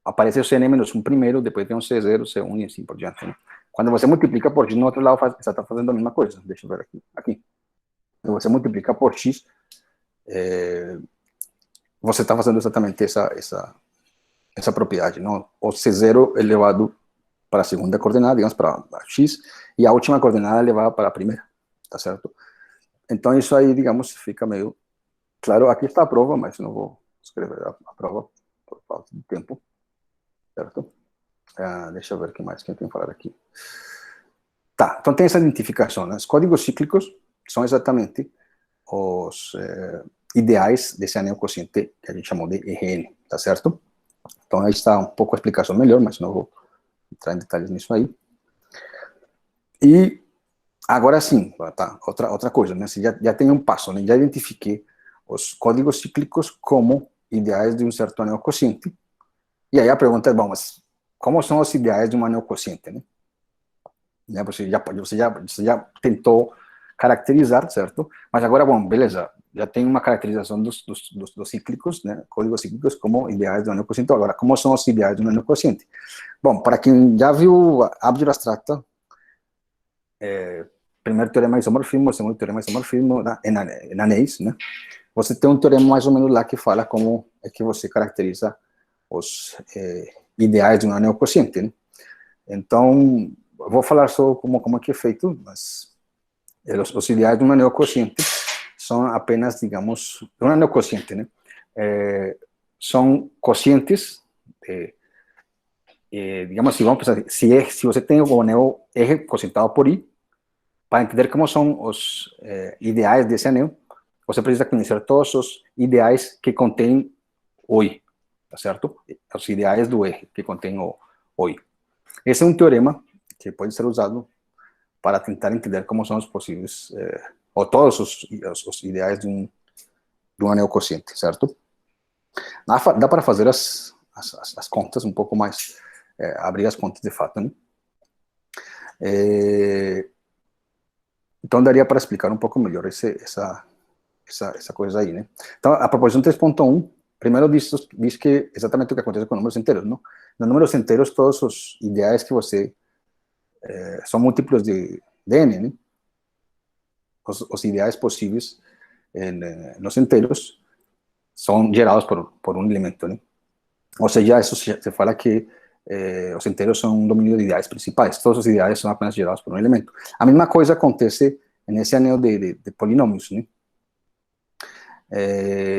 [SPEAKER 4] aparece o CN menos 1 primeiro, depois tem um C0, C1 e assim por diante, né? Quando você multiplica por x, no outro lado você está fazendo a mesma coisa. Deixa eu ver aqui. Quando você multiplica por x, você está fazendo exatamente essa propriedade, não? O C0 elevado para a segunda coordenada, digamos, para x, e a última coordenada elevada para a primeira, tá certo? Então, isso aí, digamos, fica meio claro. Aqui está a prova, mas não vou escrever a prova por falta de tempo, certo? Deixa eu ver o que mais que eu tenho que falar aqui. Tá, então tem essa identificação, né? Os códigos cíclicos são exatamente os ideais desse anel quociente que a gente chamou de EGN, tá certo? Então aí está um pouco a explicação melhor, mas não vou entrar em detalhes nisso aí. E agora sim, tá, outra coisa, né? Você já tem um passo, né? Já identifiquei os códigos cíclicos como ideais de um certo anel quociente. E aí a pergunta é, bom, mas como são os ideais de um anel quociente, né? Você já tentou caracterizar, certo? Mas agora, bom, beleza, já tem uma caracterização dos cíclicos, né? Códigos cíclicos como ideais de um anel quociente. Agora, como são os ideais de um anel quociente? Bom, para quem já viu álgebra abstrata, primeiro teorema de isomorfismo, segundo teorema de isomorfismo, em anéis, né? Você tem um teorema mais ou menos lá que fala como é que você caracteriza os ideais de um anel quociente, né? Então, eu vou falar só como é que é feito, mas os ideais de um anel quociente são apenas, digamos, um anel quociente, né? São quocientes, digamos assim, vamos pensar, se você tem o anel R quocientado por I, para entender como são os ideais desse anel, você precisa conhecer todos os ideais que contêm o I, tá certo? Os ideais do R que contêm o I. Esse é um teorema que pode ser usado para tentar entender como são os possíveis, ou todos os ideais de um anel quociente, certo? Dá para fazer as contas um pouco mais, abrir as contas de fato, né? Então daria para explicar um pouco melhor essa coisa aí, né? Então, a proposição 3.1, primeiro diz que exatamente o que acontece com números inteiros, não? Nos números inteiros, todos os ideais que você são múltiplos de n, né? Os ideais possíveis nos inteiros são gerados por um elemento, né? Ou seja, isso se fala que os inteiros são um domínio de ideais principais. Todos os ideais são apenas gerados por um elemento. A mesma coisa acontece nesse anel de polinômios, né?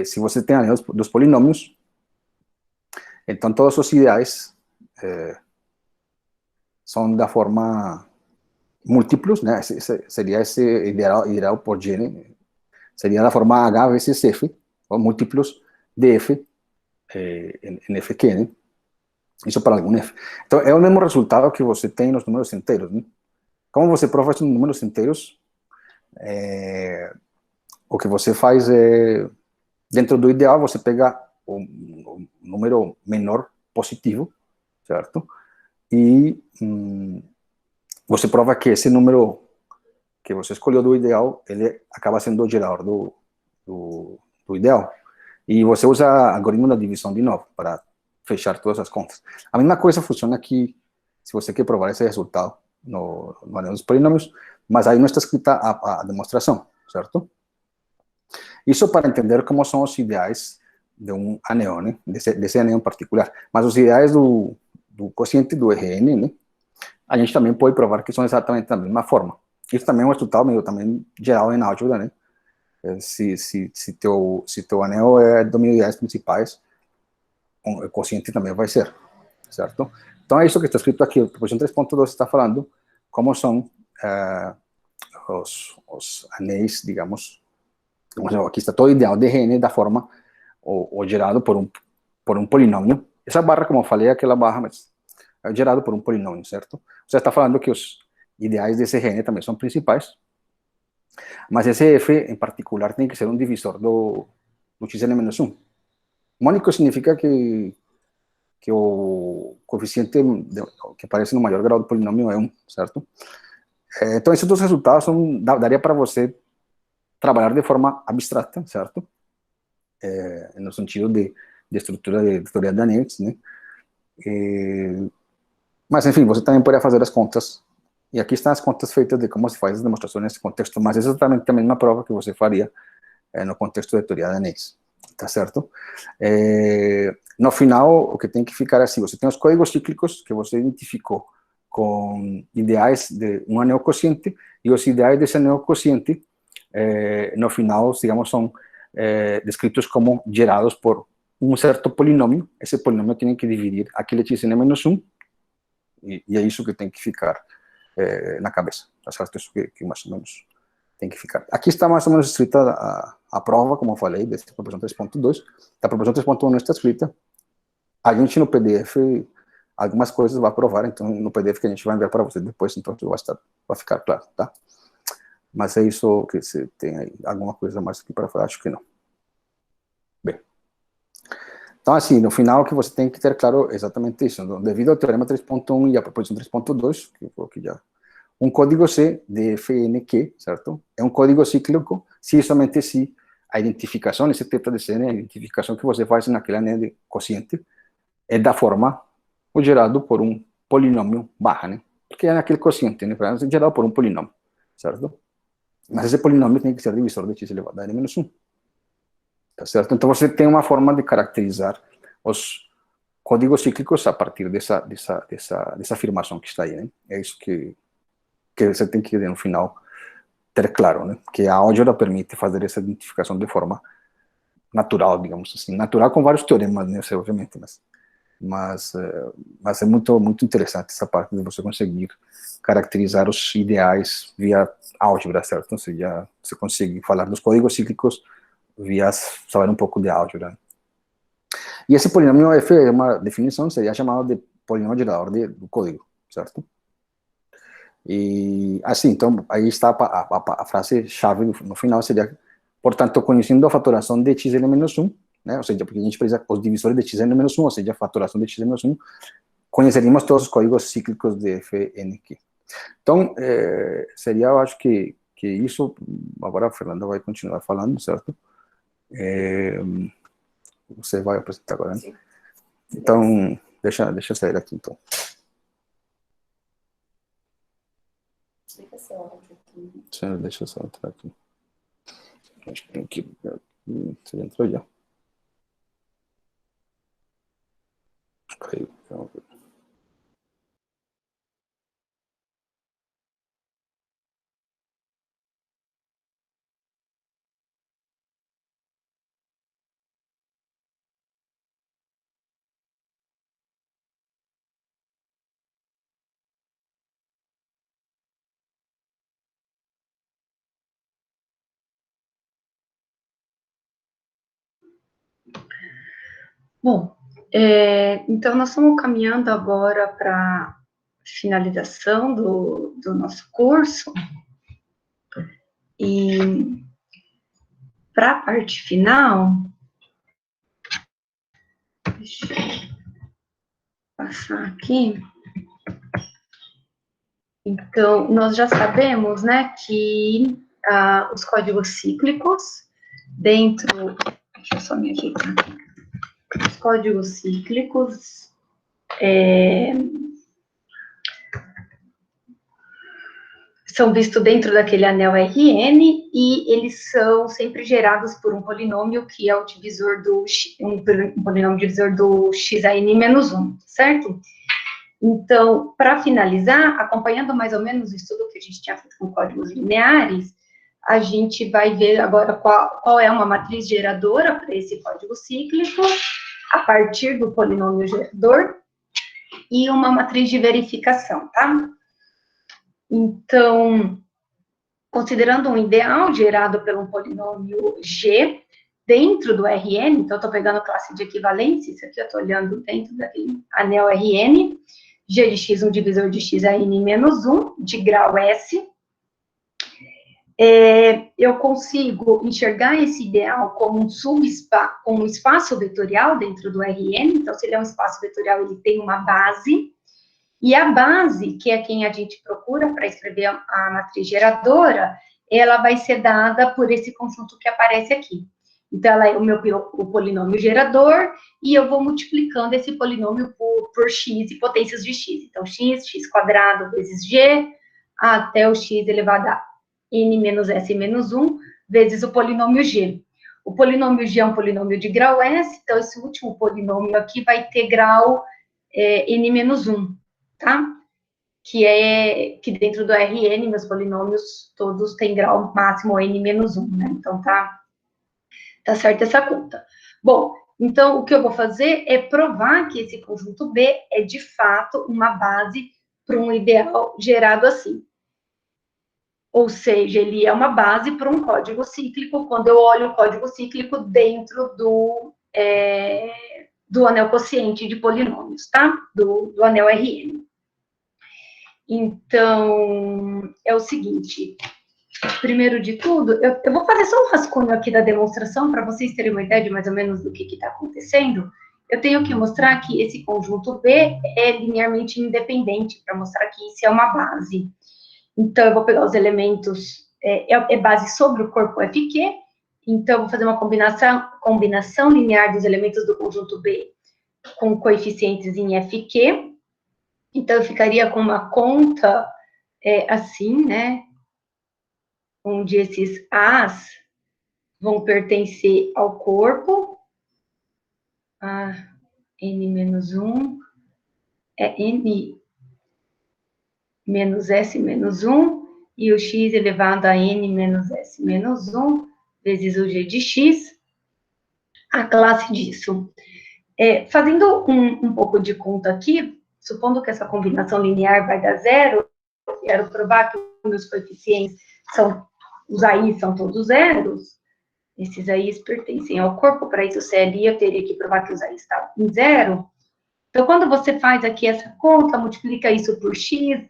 [SPEAKER 4] Se você tem anel dos polinômios, então todos os ideais são da forma múltiplos, né? Seria esse ideal por G, seria da forma H vezes F, ou múltiplos de F em Fq, né? Isso para algum F. Então, é o mesmo resultado que você tem nos números inteiros, né? Como você prova isso nos números inteiros, o que você faz é, dentro do ideal, você pega o número menor positivo, certo? E você prova que esse número que você escolheu do ideal, ele acaba sendo o gerador do ideal. E você usa o algoritmo da divisão de novo, para fechar todas as contas. A mesma coisa funciona aqui, se você quer provar esse resultado no anel dos polinômios, mas aí não está escrita a demonstração, certo? Isso para entender como são os ideais de um anel, né? Desse anel em particular. Mas os ideais do quociente do EGN, né? A gente também pode provar que são exatamente da mesma forma. Isso também é um resultado meio também geral em álgebra, né? Se teu anel é domínio de ideais principais, o quociente também vai ser, certo? Então é isso que está escrito aqui. A proposição 3.2 está falando como são os anéis, digamos, aqui está todo o ideal de Rn da forma ou gerado por um polinômio. Essa barra, como eu falei, é aquela barra, mas é gerado por um polinômio, certo? Você está falando que os ideais desse Rn também são principais, mas esse f em particular tem que ser um divisor do xn-1. Mônico significa que o coeficiente que aparece no maior grau do polinômio é 1, certo? Então, esses dois resultados daria para você trabalhar de forma abstrata, certo? No sentido de estrutura de teoria de anéis, né? Mas, enfim, você também poderia fazer as contas, e aqui estão as contas feitas de como se faz as demonstrações nesse contexto, mas é exatamente a mesma prova que você faria no contexto de teoria de anéis, tá certo? No final, o que tem que ficar assim, você tem os códigos cíclicos que você identificou com ideais de um anel quociente, e os ideais desse anel quociente, no final, digamos, são descritos como gerados por um certo polinômio. Esse polinômio tem que dividir aquele xn-1, e é isso que tem que ficar na cabeça, tá certo? Isso que mais ou menos tem que ficar. Aqui está mais ou menos escrita a prova, como eu falei, dessa proposição 3.2. Da proposição 3.1 não está escrita. A gente no PDF, algumas coisas vai provar, então no PDF que a gente vai enviar para você depois, então vai ficar claro, tá? Mas é isso que você tem aí. Alguma coisa mais aqui para falar? Acho que não. Bem. Então, assim, no final, que você tem que ter claro exatamente isso. Então, devido ao teorema 3.1 e à proposição 3.2, que foi aqui já, um código C de FNQ, certo? É um código cíclico se e somente se a identificação, esse teta de C, né, a identificação que você faz naquele anel de quociente, é da forma ou gerado por um polinômio barra, né? Porque é naquele quociente, né? É gerado por um polinômio, certo? Mas esse polinômio tem que ser divisor de x elevado a n-1. Tá certo? Então você tem uma forma de caracterizar os códigos cíclicos a partir dessa afirmação que está aí, né? É isso que você tem que, no final, ter claro, né? Que a álgebra permite fazer essa identificação de forma natural, digamos assim. Natural com vários teoremas, né? Obviamente, mas é muito, muito interessante essa parte de você conseguir caracterizar os ideais via álgebra, certo? Então, você consegue falar dos códigos cíclicos via saber um pouco de álgebra. E esse polinômio F é uma definição, seria chamado de polinômio gerador do código, certo? E assim, então, aí está a frase-chave no final, seria, portanto, conhecendo a fatoração de xn-1, né? Ou seja, porque a gente precisa os divisores de xn-1, ou seja, a fatoração de xn-1, conheceríamos todos os códigos cíclicos de FNQ. Então, seria, eu acho que isso, agora a Fernanda vai continuar falando, certo? Você vai apresentar agora, né? Então, deixa eu sair aqui, então. Deixa eu só entrar aqui. Acho que tem que... Você já entrou já. Caiu.
[SPEAKER 3] Bom, então nós estamos caminhando agora para a finalização do nosso curso, e para a parte final, deixa eu passar aqui. Então, nós já sabemos, né, que os códigos cíclicos dentro... Deixa eu só me ajeitar. Os códigos cíclicos são vistos dentro daquele anel Rn, e eles são sempre gerados por um polinômio que é o divisor do um polinômio divisor do xin-1, certo? Então, para finalizar, acompanhando mais ou menos o estudo que a gente tinha feito com códigos lineares, a gente vai ver agora qual é uma matriz geradora para esse código cíclico, a partir do polinômio gerador, e uma matriz de verificação, tá? Então, considerando um ideal gerado pelo polinômio G dentro do Rn, então eu estou pegando classe de equivalência, isso aqui eu estou olhando dentro daquele anel Rn, G de x, um divisor de x, n menos 1, de grau S, eu consigo enxergar esse ideal como um espaço vetorial dentro do RN. Então, se ele é um espaço vetorial, ele tem uma base, e a base, que é quem a gente procura para escrever a matriz geradora, ela vai ser dada por esse conjunto que aparece aqui. Então, ela é o polinômio gerador, e eu vou multiplicando esse polinômio por x e potências de x. Então, x quadrado vezes g, até o x elevado a n menos s menos 1, vezes o polinômio g. O polinômio g é um polinômio de grau s, então esse último polinômio aqui vai ter grau n menos 1, tá? Que dentro do Rn, meus polinômios todos têm grau máximo n menos 1, né? Então, tá certa essa conta. Bom, então, o que eu vou fazer é provar que esse conjunto B é, de fato, uma base para um ideal gerado assim. Ou seja, ele é uma base para um código cíclico, quando eu olho o código cíclico dentro do anel quociente de polinômios, tá? Do anel Rn. Então, é o seguinte, primeiro de tudo, eu vou fazer só um rascunho aqui da demonstração, para vocês terem uma ideia de mais ou menos do que está acontecendo. Eu tenho que mostrar que esse conjunto B é linearmente independente, para mostrar que isso é uma base. Então, eu vou pegar os elementos, é base sobre o corpo FQ, então, eu vou fazer uma combinação linear dos elementos do conjunto B com coeficientes em FQ. Então, eu ficaria com uma conta assim, né? Onde esses A's vão pertencer ao corpo. N menos 1 é N menos S menos 1, e o x elevado a N menos S menos 1, vezes o G de x, a classe disso. Fazendo um pouco de conta aqui, supondo que essa combinação linear vai dar zero, eu quero provar que os meus coeficientes os AIs são todos zeros, esses AIs pertencem ao corpo, para isso o CLI eu teria que provar que os AIs estão em zero. Então, quando você faz aqui essa conta, multiplica isso por x,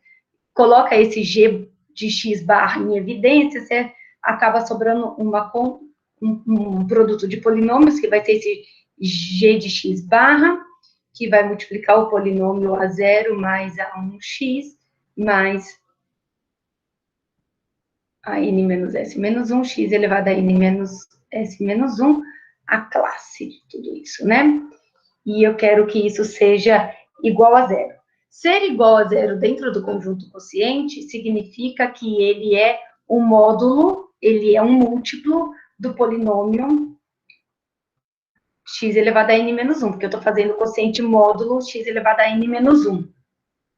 [SPEAKER 3] coloca esse G de x barra em evidência, você acaba sobrando um produto de polinômios, que vai ter esse G de x barra, que vai multiplicar o polinômio A0 mais A1x, mais a n menos s menos 1, x elevado a n menos s menos 1, a classe de tudo isso, né? E eu quero que isso seja igual a zero. Ser igual a zero dentro do conjunto quociente significa que ele é um módulo, ele é um múltiplo do polinômio x elevado a n menos 1, porque eu estou fazendo o quociente módulo x elevado a n menos 1.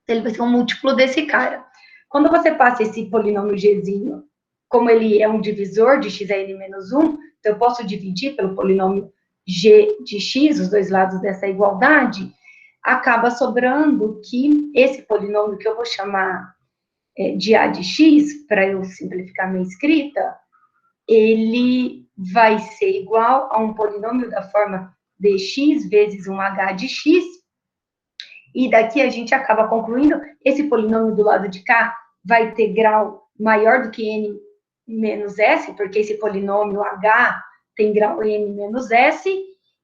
[SPEAKER 3] Ele vai ser um múltiplo desse cara. Quando você passa esse polinômio gzinho, como ele é um divisor de x a n menos 1, então eu posso dividir pelo polinômio g de x, os dois lados dessa igualdade, acaba sobrando que esse polinômio, que eu vou chamar de a de x, para eu simplificar minha escrita, ele vai ser igual a um polinômio da forma dx vezes um h de x, e daqui a gente acaba concluindo, esse polinômio do lado de cá vai ter grau maior do que n menos s, porque esse polinômio h tem grau n menos s,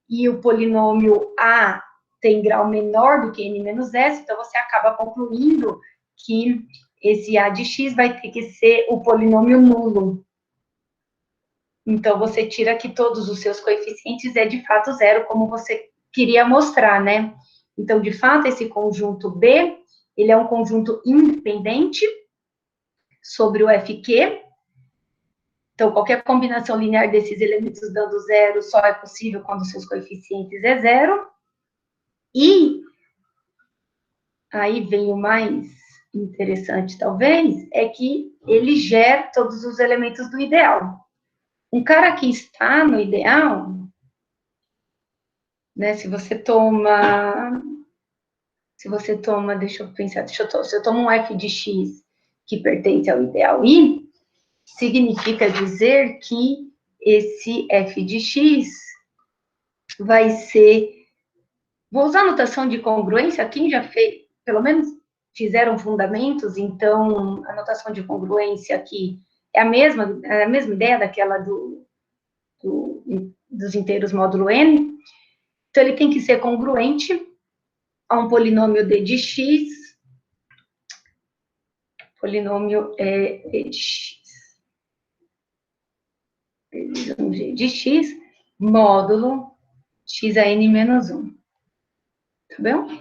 [SPEAKER 3] e o polinômio a tem grau menor do que n menos s, então você acaba concluindo que esse a de x vai ter que ser o polinômio nulo. Então, você tira que todos os seus coeficientes é de fato zero, como você queria mostrar, né? Então, de fato, esse conjunto B, ele é um conjunto independente sobre o FQ. Então, qualquer combinação linear desses elementos dando zero só é possível quando seus coeficientes é zero. E aí vem o mais interessante, talvez, é que ele gera todos os elementos do ideal. Um cara que está no ideal, né, se você toma, deixa eu pensar, se eu tomo um f de x que pertence ao ideal I, significa dizer que esse f de x vai ser, vou usar a notação de congruência, quem já fez, pelo menos fizeram fundamentos, então a notação de congruência aqui É a mesma ideia daquela dos inteiros módulo n. Então, ele tem que ser congruente a um polinômio d de x, polinômio d de x, vezes um g de x, módulo x a n menos 1. Tá bom?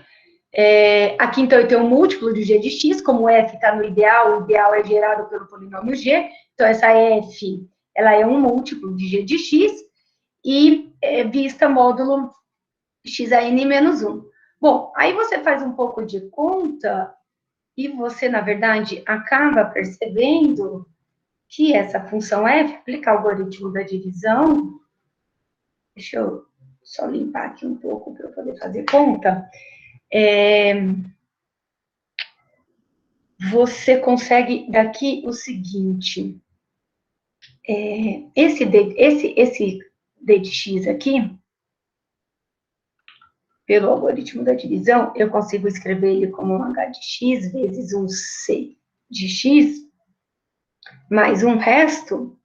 [SPEAKER 3] Aqui, então, eu tenho um múltiplo de g de x, como o f está no ideal, o ideal é gerado pelo polinômio g, então essa f, ela é um múltiplo de g de x, e vista módulo x a n menos 1. Bom, aí você faz um pouco de conta, e você, na verdade, acaba percebendo que essa função f, aplicar o algoritmo da divisão, deixa eu só limpar aqui um pouco para eu poder fazer conta, você consegue daqui o seguinte, esse d de x aqui, pelo algoritmo da divisão, eu consigo escrever ele como um h de x vezes um c de x, mais um resto,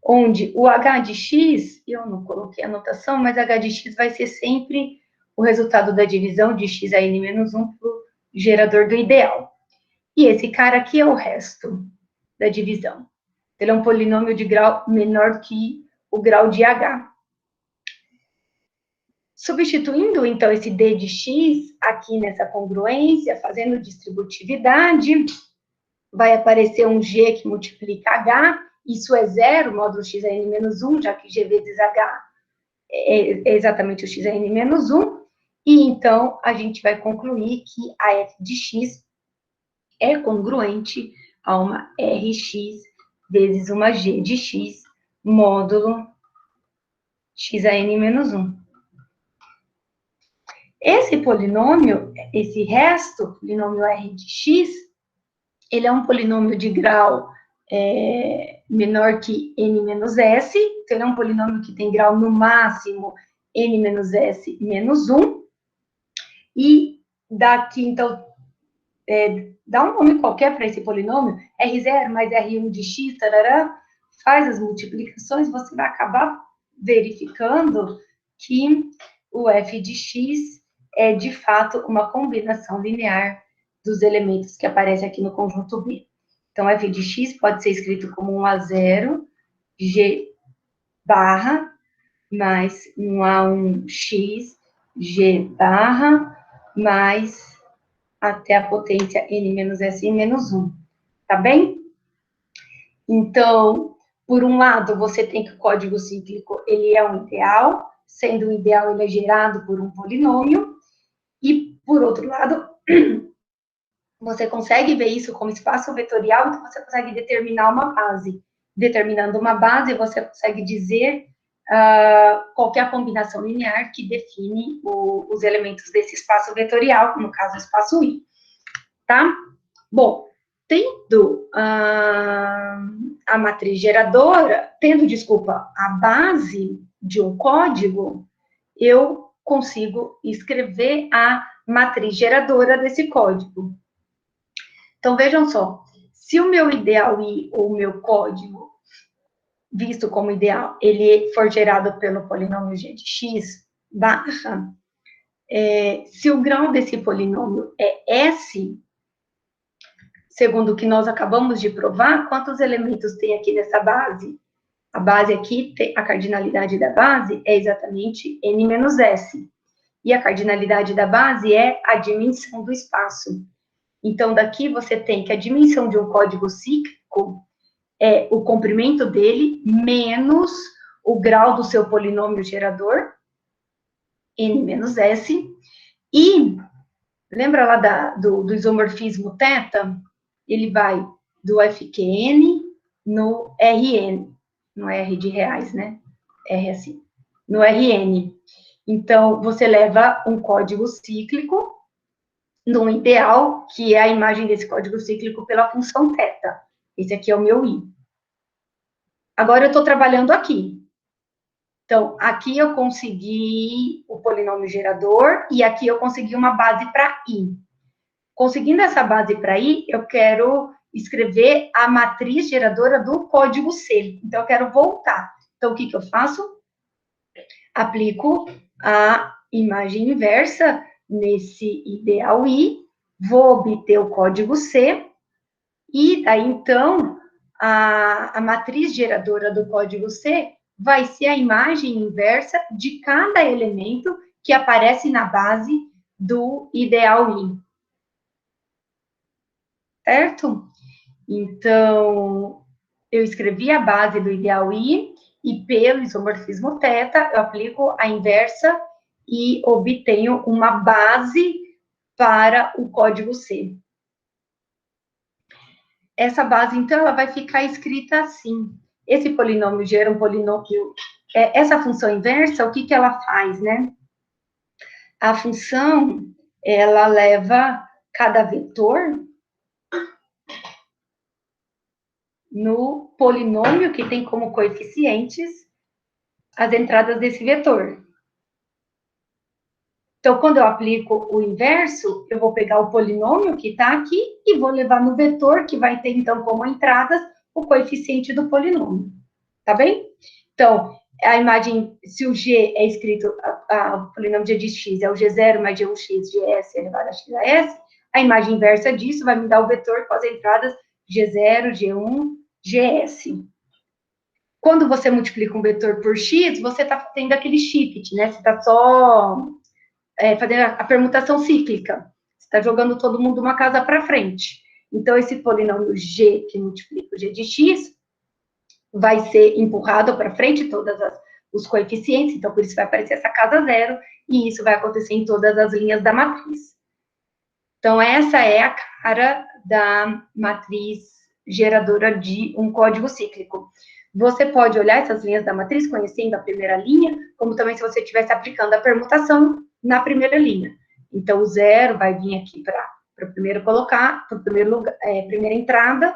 [SPEAKER 3] onde o h de x, eu não coloquei a notação, mas h de x vai ser sempre o resultado da divisão de x a n menos 1 para o gerador do ideal. E esse cara aqui é o resto da divisão. Ele é um polinômio de grau menor que o grau de h. Substituindo, então, esse d de x aqui nessa congruência, fazendo distributividade, vai aparecer um g que multiplica h, isso é zero, módulo x a n menos 1, já que g vezes h é exatamente o x a n menos 1, e então a gente vai concluir que a f de x é congruente a uma rx vezes uma g de x, módulo x a n menos 1. Esse polinômio, esse resto, polinômio r de x, ele é um polinômio de grau menor que n menos s, então ele é um polinômio que tem grau no máximo n menos s menos 1, e daqui, então, dá um nome qualquer para esse polinômio, R0 mais R1 de x, tarará, faz as multiplicações, você vai acabar verificando que o f de x é, de fato, uma combinação linear dos elementos que aparecem aqui no conjunto B. Então, f de x pode ser escrito como 1 a 0, g barra, mais 1 a 1 x, g barra, mais até a potência n menos s e menos 1. Tá bem? Então, por um lado, você tem que o código cíclico, ele é um ideal, sendo um ideal, ele é gerado por um polinômio, e, por outro lado, você consegue ver isso como espaço vetorial, então você consegue determinar uma base. Determinando uma base, você consegue dizer qual é a combinação linear que define os elementos desse espaço vetorial, no caso, o espaço I. Tá? Bom, tendo a matriz geradora, desculpa, a base de um código, eu consigo escrever a matriz geradora desse código. Então, vejam só, se o meu ideal I, ou o meu código, visto como ideal, ele for gerado pelo polinômio g de x, barra, se o grau desse polinômio é S, segundo o que nós acabamos de provar, quantos elementos tem aqui nessa base? A base aqui, a cardinalidade da base é exatamente n menos s. E a cardinalidade da base é a dimensão do espaço. Então, daqui você tem que a dimensão de um código cíclico é o comprimento dele menos o grau do seu polinômio gerador, n menos s. E, lembra lá do isomorfismo θ? Ele vai do fqn no Rn. No R de reais, né? R assim. No Rn. Então, você leva um código cíclico num ideal, que é a imagem desse código cíclico pela função θ. Esse aqui é o meu I. Agora, eu estou trabalhando aqui. Então, aqui eu consegui o polinômio gerador, e aqui eu consegui uma base para I. Conseguindo essa base para I, eu quero escrever a matriz geradora do código C. Então, eu quero voltar. Então, o que eu faço? Aplico a imagem inversa nesse ideal I, vou obter o código C, e daí, então, a matriz geradora do código C vai ser a imagem inversa de cada elemento que aparece na base do ideal I. Certo? Então, eu escrevi a base do ideal I, e pelo isomorfismo θ, eu aplico a inversa e obtenho uma base para o código C. Essa base, então, ela vai ficar escrita assim. Esse polinômio gera um polinômio... essa função inversa, o que que ela faz, né? A função, ela leva cada vetor no polinômio que tem como coeficientes as entradas desse vetor. Então, quando eu aplico o inverso, eu vou pegar o polinômio que está aqui e vou levar no vetor, que vai ter, então, como entradas, o coeficiente do polinômio. Tá bem? Então, a imagem, se o G é escrito, o polinômio G de x é o G0 mais G1x, Gs elevado a x a s, a imagem inversa disso vai me dar o vetor com as entradas G0, G1, Gs. Quando você multiplica um vetor por x, você está tendo aquele shift, né? Você está só fazendo a permutação cíclica. Você está jogando todo mundo uma casa para frente. Então, esse polinômio g, que multiplica o g de x, vai ser empurrado para frente, todos os coeficientes, então, por isso vai aparecer essa casa zero, e isso vai acontecer em todas as linhas da matriz. Então, essa é a cara da matriz geradora de um código cíclico. Você pode olhar essas linhas da matriz, conhecendo a primeira linha, como também se você estivesse aplicando a permutação na primeira linha. Então, o zero vai vir aqui para o primeiro colocar, para o primeiro lugar, primeira entrada,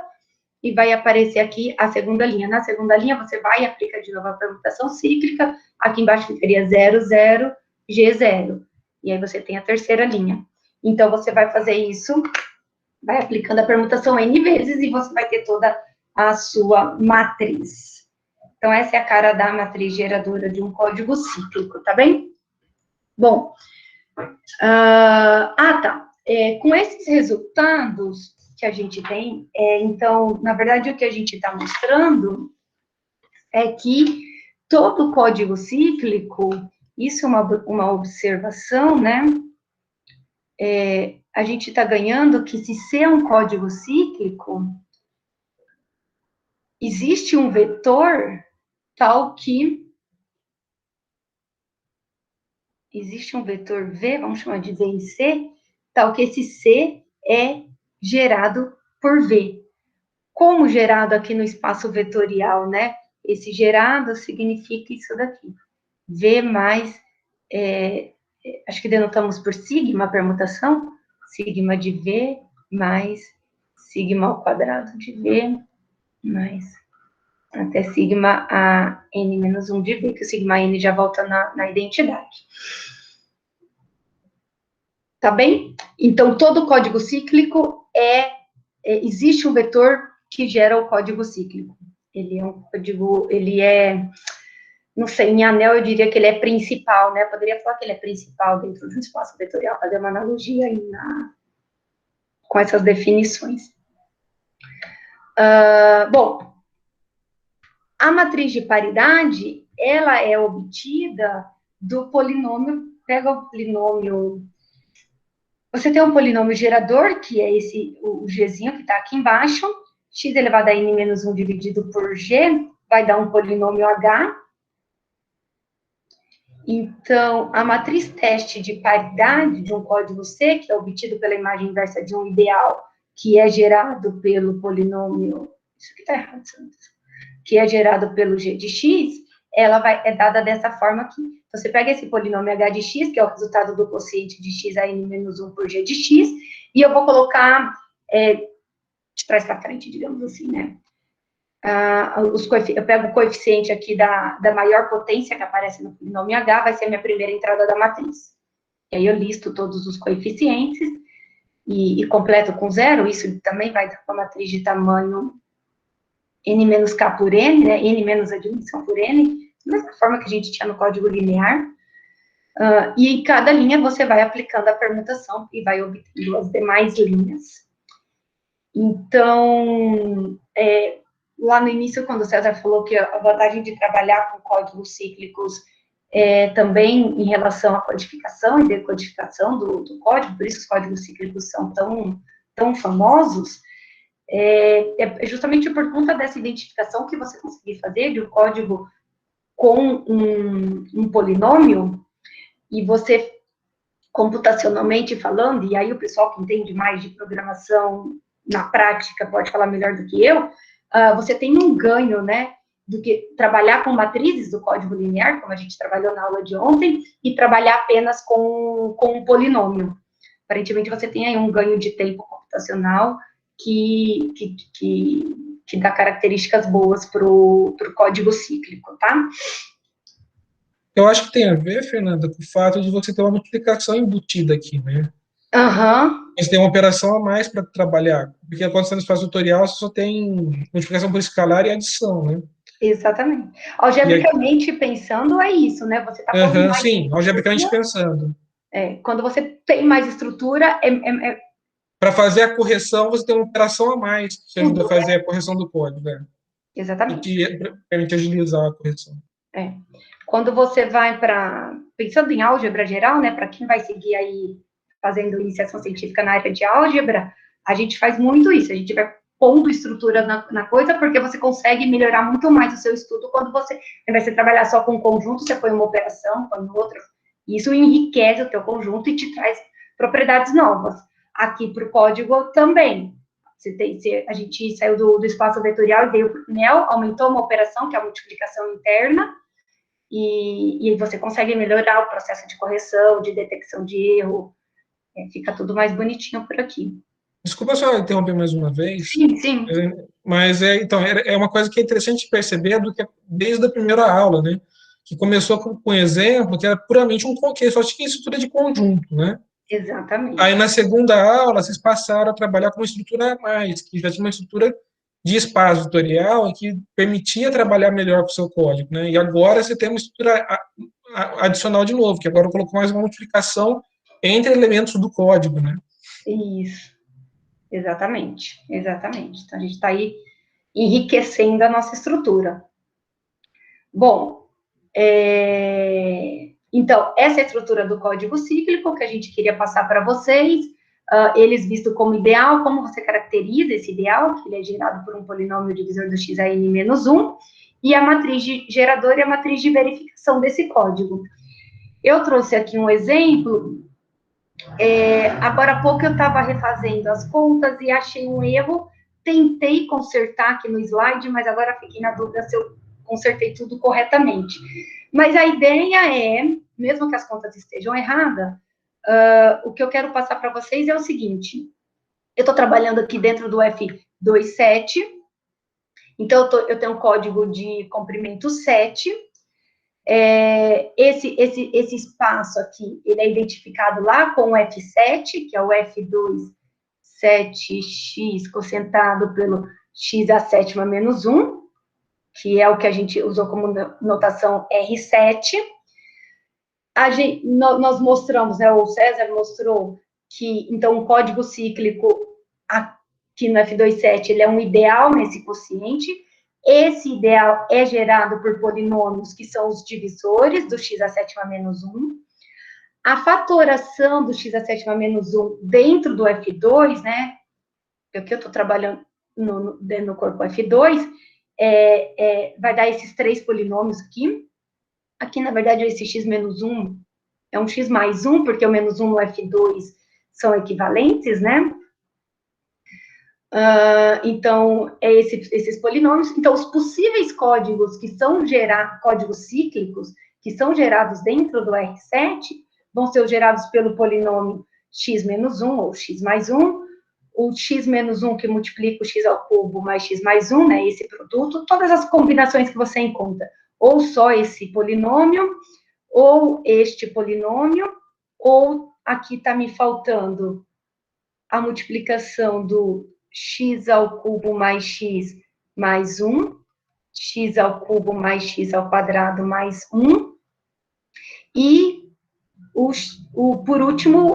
[SPEAKER 3] e vai aparecer aqui a segunda linha. Na segunda linha, você vai e aplica de novo a permutação cíclica, aqui embaixo ficaria 0, 0, G0. E aí você tem a terceira linha. Então, você vai fazer isso, vai aplicando a permutação N vezes, e você vai ter toda a sua matriz. Então, essa é a cara da matriz geradora de um código cíclico, tá bem? Bom, tá. Com esses resultados que a gente tem, então, na verdade, o que a gente está mostrando é que todo código cíclico, isso é uma observação, né? A gente está ganhando que se C é um código cíclico, existe um vetor tal que... Existe um vetor V, vamos chamar de V em C, tal que esse C é gerado por V. Como gerado aqui no espaço vetorial, né? Esse gerado significa isso daqui. V mais, acho que denotamos por sigma a permutação, sigma de V mais sigma ao quadrado de V, mais até sigma a n menos 1 de V, que o sigma n já volta na identidade. Tá bem? Então, todo código cíclico existe um vetor que gera o código cíclico. Ele é um código, não sei, em anel eu diria que ele é principal, né? Eu poderia falar que ele é principal dentro de um espaço vetorial, fazer uma analogia aí com essas definições. Bom, a matriz de paridade, ela é obtida do polinômio, pega o polinômio... Você tem um polinômio gerador, que é o gzinho que está aqui embaixo, x elevado a n menos 1 dividido por g, vai dar um polinômio h. Então, a matriz teste de paridade de um código C, que é obtido pela imagem inversa de um ideal, que é gerado pelo polinômio... Isso aqui está errado, Santos. Que é gerado pelo g de x, ela é dada dessa forma aqui. Você pega esse polinômio h de x, que é o resultado do quociente de x a n menos 1 por g de x, e eu vou colocar de trás para frente, digamos assim, né? Eu pego o coeficiente aqui da maior potência que aparece no polinômio h, vai ser a minha primeira entrada da matriz. E aí eu listo todos os coeficientes, e completo com zero, isso também vai dar uma matriz de tamanho n menos k por n, né, n menos a dimensão por n, da mesma forma que a gente tinha no código linear, e em cada linha você vai aplicando a permutação e vai obtendo as demais linhas. Então, lá no início, quando o César falou que a vantagem de trabalhar com códigos cíclicos também em relação à codificação e decodificação do código, por isso os códigos cíclicos são tão famosos, é justamente por conta dessa identificação que você conseguir fazer de um código com um polinômio, e você, computacionalmente falando, e aí o pessoal que entende mais de programação na prática pode falar melhor do que eu, você tem um ganho, né, do que trabalhar com matrizes do código linear, como a gente trabalhou na aula de ontem, e trabalhar apenas com um polinômio. Aparentemente, você tem aí um ganho de tempo computacional que dá características boas para o código cíclico, tá?
[SPEAKER 1] Eu acho que tem a ver, Fernanda, com o fato de você ter uma multiplicação embutida aqui, né?
[SPEAKER 3] Aham.
[SPEAKER 1] Você tem uma operação a mais para trabalhar, porque quando você faz tutorial, você só tem multiplicação por escalar e adição, né?
[SPEAKER 3] Exatamente. Algebricamente pensando, é isso, né? Você está pondo mais
[SPEAKER 1] sim, algebricamente pensando.
[SPEAKER 3] Quando você tem mais estrutura,
[SPEAKER 1] para fazer a correção, você tem uma operação a mais que ajuda a fazer a correção do código, né?
[SPEAKER 3] Exatamente.
[SPEAKER 1] E que permite agilizar a correção.
[SPEAKER 3] Quando você vai pensando em álgebra geral, né, para quem vai seguir aí fazendo iniciação científica na área de álgebra, a gente faz muito isso, a gente vai pondo estrutura na coisa, porque você consegue melhorar muito mais o seu estudo quando você, ao invés de trabalhar só com um conjunto, você põe uma operação, põe outra, isso enriquece o teu conjunto e te traz propriedades novas. Aqui para o código também. A gente saiu do espaço vetorial e veio para o Nel, aumentou uma operação, que é a multiplicação interna, e você consegue melhorar o processo de correção, de detecção de erro, fica tudo mais bonitinho por aqui.
[SPEAKER 1] Desculpa só interromper mais uma vez.
[SPEAKER 3] Sim.
[SPEAKER 1] Mas então, é uma coisa que é interessante perceber desde a primeira aula, né? Que começou com um exemplo que era puramente um que só tinha estrutura de conjunto, né?
[SPEAKER 3] Exatamente.
[SPEAKER 1] Aí na segunda aula vocês passaram a trabalhar com uma estrutura a mais, que já tinha uma estrutura de espaço vetorial que permitia trabalhar melhor com o seu código, né? E agora você tem uma estrutura adicional de novo, que agora colocou mais uma multiplicação entre elementos do código, né?
[SPEAKER 3] Isso. Exatamente. Então, a gente está aí enriquecendo a nossa estrutura. Bom, então, essa é a estrutura do código cíclico que a gente queria passar para vocês. Eles vistos como ideal, como você caracteriza esse ideal, que ele é gerado por um polinômio divisor do x a n menos 1, e a matriz de gerador e a matriz de verificação desse código. Eu trouxe aqui um exemplo. Agora há pouco eu estava refazendo as contas e achei um erro, tentei consertar aqui no slide, mas agora fiquei na dúvida se eu consertei tudo corretamente. Mas a ideia mesmo que as contas estejam erradas, o que eu quero passar para vocês é o seguinte: eu estou trabalhando aqui dentro do F27, então eu tenho um código de comprimento 7. Esse espaço aqui, ele é identificado lá com o F7, que é o F2, 7x cocentado pelo x à sétima menos 1, que é o que a gente usou como notação R7. Nós mostramos, né, o César mostrou que, então, o código cíclico aqui no F27, ele é um ideal nesse quociente. Esse ideal é gerado por polinômios que são os divisores do x à sétima menos 1. A fatoração do x à sétima menos 1 dentro do F2, né, que eu estou trabalhando no corpo F2, vai dar esses 3 polinômios aqui. Aqui, na verdade, esse x menos 1 é um x mais 1, porque o menos 1 no F2 são equivalentes, né? Então, esses polinômios. Então, os possíveis códigos que são códigos cíclicos, que são gerados dentro do R7, vão ser gerados pelo polinômio x menos 1, ou x mais 1, o x menos 1 que multiplica o x ao cubo mais x mais 1, né, esse produto, todas as combinações que você encontra, ou só esse polinômio, ou este polinômio, ou aqui está me faltando a multiplicação do x ao cubo mais x mais 1, x ao cubo mais x ao quadrado mais 1, e, por último,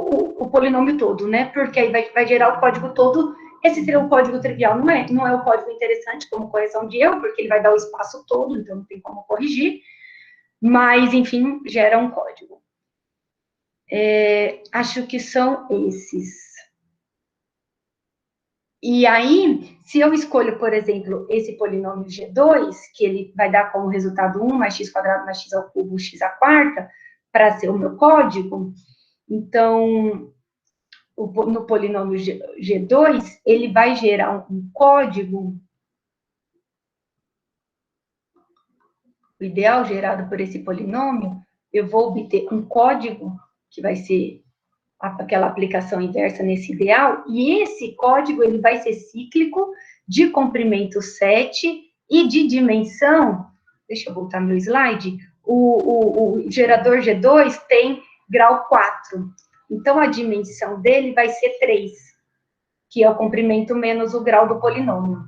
[SPEAKER 3] o polinômio todo, né? Porque aí vai gerar o código todo. Esse seria o código trivial, não é o código interessante como correção de erro, porque ele vai dar o espaço todo, então não tem como corrigir, mas, enfim, gera um código. Acho que são esses. E aí, se eu escolho, por exemplo, esse polinômio G2, que ele vai dar como resultado 1 mais x quadrado mais x ao cubo, x à quarta, para ser o meu código, então, no polinômio G2, ele vai gerar um código, o ideal gerado por esse polinômio, eu vou obter um código, que vai ser aquela aplicação inversa nesse ideal, e esse código ele vai ser cíclico, de comprimento 7 e de dimensão, deixa eu voltar meu slide, o gerador G2 tem grau 4, então a dimensão dele vai ser 3, que é o comprimento menos o grau do polinômio.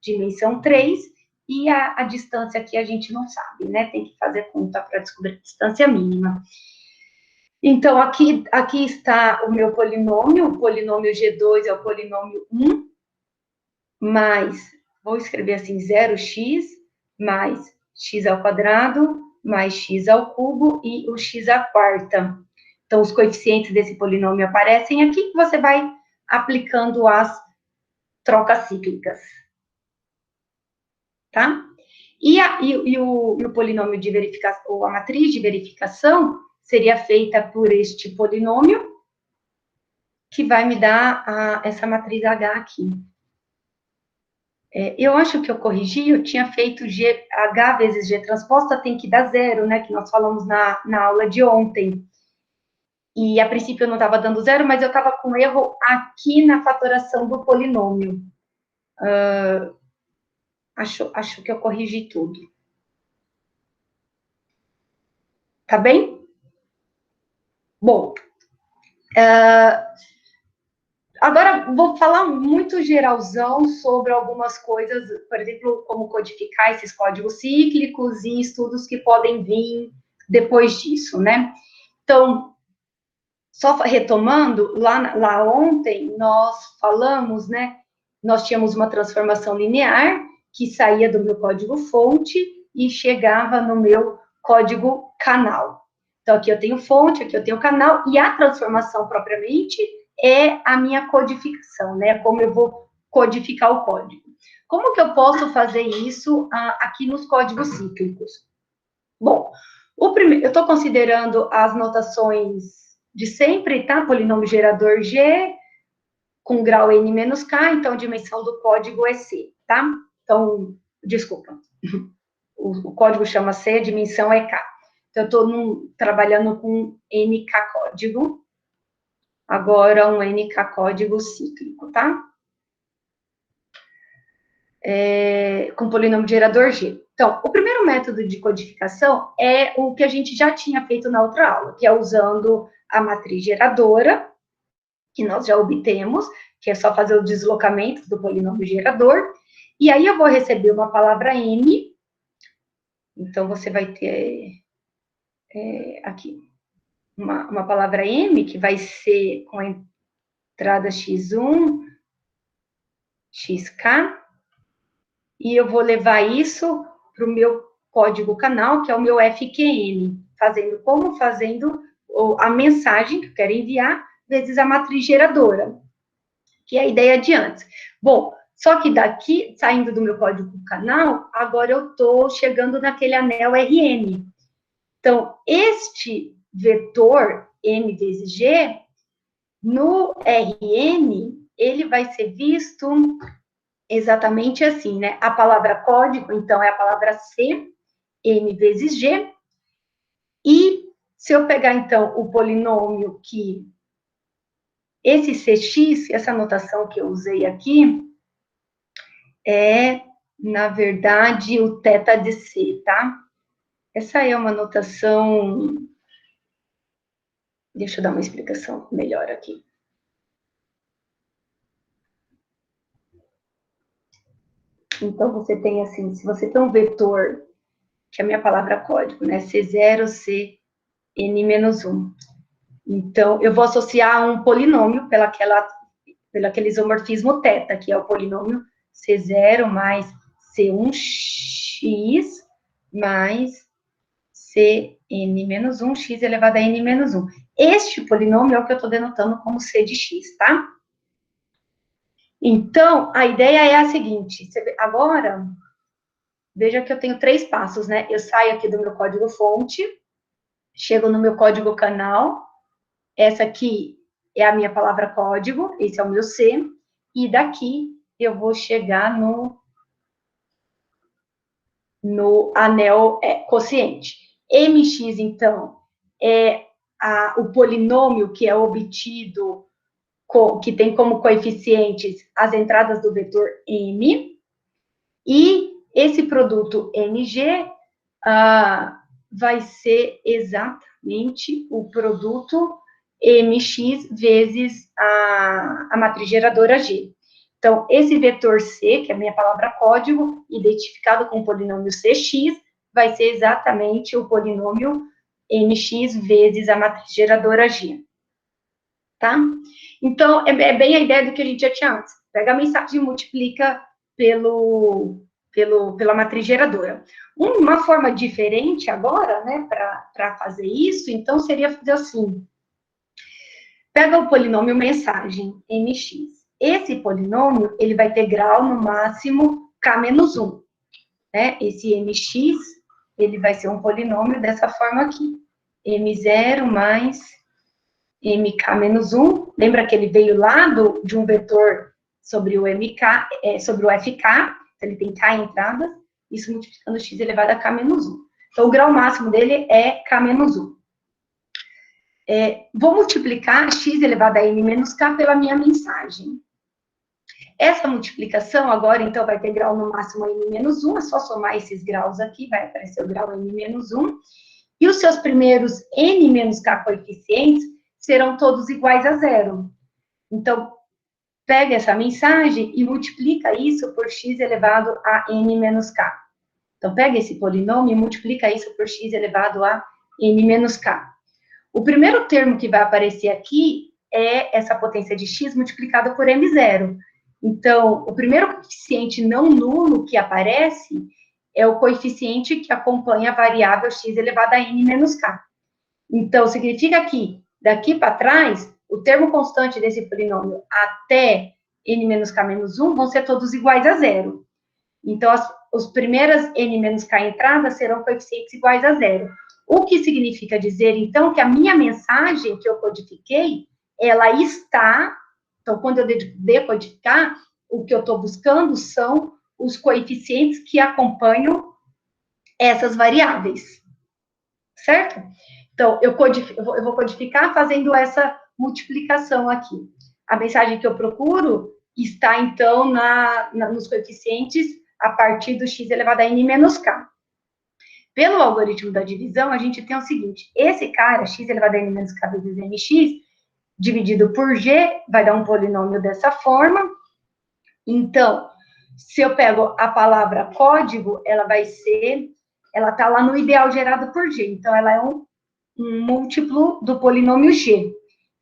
[SPEAKER 3] Dimensão 3, e a distância aqui a gente não sabe, né? Tem que fazer conta para descobrir a distância mínima. Então, aqui está o meu polinômio, o polinômio G2 é o polinômio 1, mais, vou escrever assim, 0x, mais x ao quadrado, mais x ao cubo, e o x à quarta. Então, os coeficientes desse polinômio aparecem aqui, você vai aplicando as trocas cíclicas. Tá? E o polinômio de verificação, ou a matriz de verificação, seria feita por este polinômio, que vai me dar essa matriz H aqui. Eu acho que eu corrigi, eu tinha feito H vezes G transposta tem que dar 0, né, que nós falamos na aula de ontem. E, a princípio, eu não estava dando 0, mas eu estava com erro aqui na fatoração do polinômio. Acho que eu corrigi tudo. Tá bem? Bom, agora vou falar muito geralzão sobre algumas coisas, por exemplo, como codificar esses códigos cíclicos e estudos que podem vir depois disso, né? Então, só retomando, lá ontem nós falamos, né? Nós tínhamos uma transformação linear que saía do meu código fonte e chegava no meu código canal. Então, aqui eu tenho fonte, aqui eu tenho canal, e a transformação propriamente é a minha codificação, né? Como eu vou codificar o código. Como que eu posso fazer isso aqui nos códigos cíclicos? Bom, eu estou considerando as notações de sempre, tá? Polinômio gerador G, com grau N menos K, então a dimensão do código é C, tá? Então, desculpa. O código chama C, a dimensão é K. Então, eu estou trabalhando com NK código. Agora, um NK código cíclico, tá? Com polinômio gerador G. Então, o primeiro método de codificação é o que a gente já tinha feito na outra aula, que é usando a matriz geradora, que nós já obtemos, que é só fazer o deslocamento do polinômio gerador, e aí eu vou receber uma palavra M, então você vai ter aqui uma palavra M, que vai ser com a entrada x1, xk, e eu vou levar isso para o meu código canal, que é o meu FQN, fazendo a mensagem que eu quero enviar, vezes a matriz geradora, que é a ideia de antes. Bom, só que daqui, saindo do meu código canal, agora eu estou chegando naquele anel RN. Então, este vetor M vezes G, no RN, ele vai ser visto exatamente assim, né? A palavra código, então, é a palavra C, M vezes G, e se eu pegar, então, o polinômio que esse CX, essa notação que eu usei aqui, é, na verdade, o θ de C, tá? Essa é uma notação... Deixa eu dar uma explicação melhor aqui. Então, você tem assim, se você tem um vetor, que é a minha palavra código, né? C0, C, N-1. Então, eu vou associar um polinômio pelo aquele isomorfismo θ, que é o polinômio C0 mais C1x mais Cn-1, x elevado a n-1. Este polinômio é o que eu estou denotando como C de x, tá? Então, a ideia é a seguinte, agora, veja que eu tenho 3 passos, né? Eu saio aqui do meu código fonte, chego no meu código canal, essa aqui é a minha palavra código, esse é o meu C, e daqui eu vou chegar no anel quociente. Mx, então, é o polinômio que é obtido, que tem como coeficientes as entradas do vetor M, e esse produto Mg vai ser exatamente o produto Mx vezes a matriz geradora G. Então, esse vetor C, que é a minha palavra código, identificado com o polinômio Cx, vai ser exatamente o polinômio Mx vezes a matriz geradora G. Tá? Então, é bem a ideia do que a gente já tinha antes. Pega a mensagem e multiplica pela matriz geradora. Uma forma diferente agora, né, para fazer isso, então, seria fazer assim. Pega o polinômio mensagem, mx. Esse polinômio, ele vai ter grau no máximo k-1, né? Esse mx, ele vai ser um polinômio dessa forma aqui. m0 mais mk-1. Lembra que ele veio lá de um vetor sobre o mk, sobre o fk, então ele tem k entradas, isso multiplicando x elevado a k-1. Então, o grau máximo dele é k-1. Vou multiplicar x elevado a n menos k pela minha mensagem. Essa multiplicação agora, então, vai ter grau no máximo n menos 1, é só somar esses graus aqui, vai aparecer o grau n menos 1, e os seus primeiros n menos k coeficientes serão todos iguais a zero. Então, pega essa mensagem e multiplica isso por x elevado a n menos k. Então, pega esse polinômio e multiplica isso por x elevado a n menos k. O primeiro termo que vai aparecer aqui é essa potência de x multiplicada por m0. Então, o primeiro coeficiente não nulo que aparece é o coeficiente que acompanha a variável x elevado a n menos k. Então, significa que, daqui para trás, o termo constante desse polinômio até n menos k menos 1 vão ser todos iguais a zero. Então, as primeiras n menos k entradas serão coeficientes iguais a zero. O que significa dizer, então, que a minha mensagem que eu codifiquei, ela está... Então, quando eu decodificar, o que eu estou buscando são os coeficientes que acompanham essas variáveis. Certo? Então, eu vou codificar fazendo essa multiplicação aqui. A mensagem que eu procuro está, então, nos coeficientes a partir do x elevado a n menos k. Pelo algoritmo da divisão, a gente tem o seguinte, esse cara, x elevado a n menos k vezes mx, dividido por g, vai dar um polinômio dessa forma. Então, se eu pego a palavra código, ela está lá no ideal gerado por g. Então, ela é um múltiplo do polinômio g.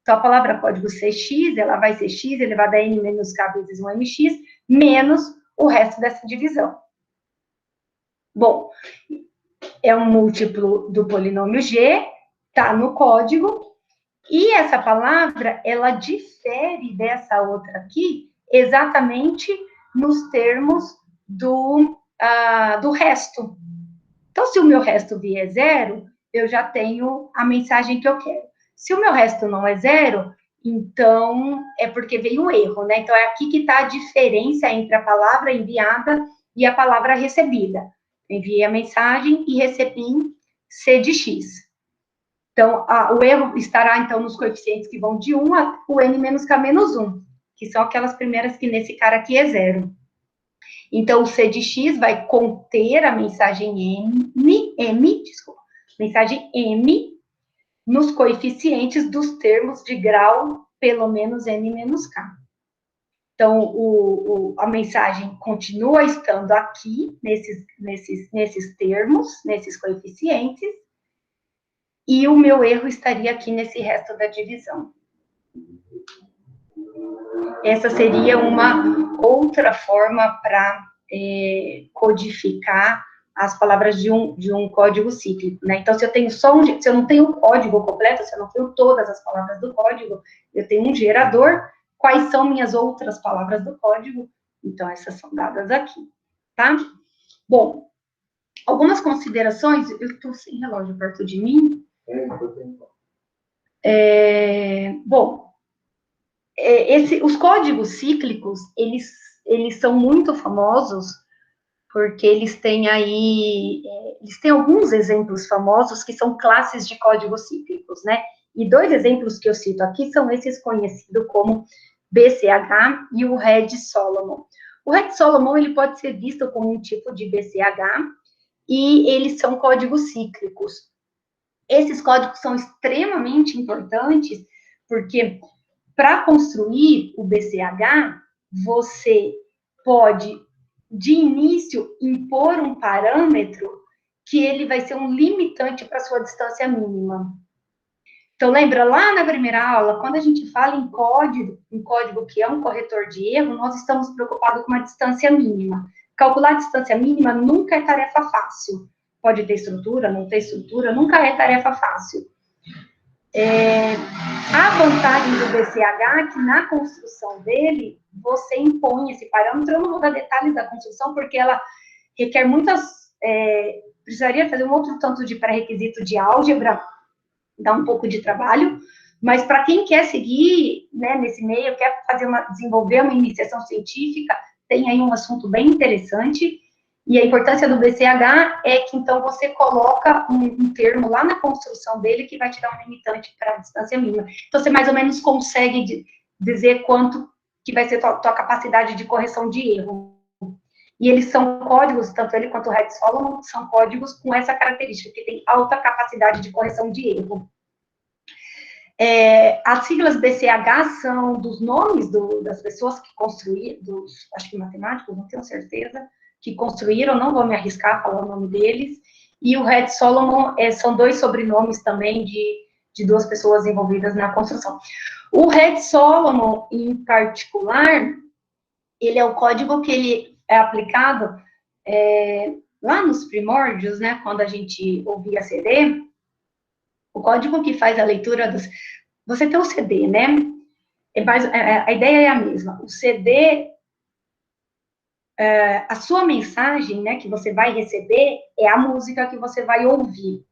[SPEAKER 3] Então, a palavra código cx, ela vai ser x elevado a n menos k vezes 1mx, menos o resto dessa divisão. Bom, é um múltiplo do polinômio g, está no código, e essa palavra, ela difere dessa outra aqui, exatamente nos termos do resto. Então, se o meu resto vier zero, eu já tenho a mensagem que eu quero. Se o meu resto não é zero, então é porque veio um erro, né? Então, é aqui que está a diferença entre a palavra enviada e a palavra recebida. Eu enviei a mensagem e recebi C de X. Então, o erro estará, então, nos coeficientes que vão de 1 a o n menos k menos 1, que são aquelas primeiras que nesse cara aqui é zero. Então, o C de X vai conter a mensagem mensagem M, nos coeficientes dos termos de grau pelo menos n menos k. Então, a mensagem continua estando aqui, nesses termos, nesses coeficientes, e o meu erro estaria aqui nesse resto da divisão. Essa seria uma outra forma para codificar as palavras de um código cíclico, né? Então, se eu tenho se eu não tenho o código completo, se eu não tenho todas as palavras do código, eu tenho um gerador. Quais são minhas outras palavras do código? Então, essas são dadas aqui, tá? Bom, algumas considerações. Eu estou sem relógio perto de mim. Bom, os códigos cíclicos, eles são muito famosos, porque eles têm alguns exemplos famosos que são classes de códigos cíclicos, né? E 2 exemplos que eu cito aqui são esses conhecidos como BCH e o Red Solomon. O Red Solomon, ele pode ser visto como um tipo de BCH, e eles são códigos cíclicos. Esses códigos são extremamente importantes, porque para construir o BCH, você pode, de início, impor um parâmetro que ele vai ser um limitante para a sua distância mínima. Então, lembra, lá na primeira aula, quando a gente fala em código que é um corretor de erro, nós estamos preocupados com uma distância mínima. Calcular a distância mínima nunca é tarefa fácil. Pode ter estrutura, não ter estrutura, nunca é tarefa fácil. A vantagem do BCH é que na construção dele, você impõe esse parâmetro. Eu não vou dar detalhes da construção, porque ela requer precisaria fazer um outro tanto de pré-requisito de álgebra, dá um pouco de trabalho, mas para quem quer seguir, né, nesse meio, quer desenvolver uma iniciação científica, tem aí um assunto bem interessante. E a importância do BCH é que, então, você coloca um termo lá na construção dele que vai te dar um limitante para a distância mínima. Então, você mais ou menos consegue dizer quanto que vai ser tua capacidade de correção de erro. E eles são códigos, tanto ele quanto o Red Solomon, são códigos com essa característica, que tem alta capacidade de correção de erro. As siglas BCH são dos nomes das pessoas que construíram, acho que matemáticos, não tenho certeza, que construíram, não vou me arriscar a falar o nome deles, e o Red Solomon são 2 sobrenomes também de 2 pessoas envolvidas na construção. O Red Solomon, em particular, ele é o código que ele é aplicado lá nos primórdios, né, quando a gente ouvia CD, o código que faz a leitura Você tem o CD, né? A ideia é a mesma. O CD, a sua mensagem, né, que você vai receber, é a música que você vai ouvir.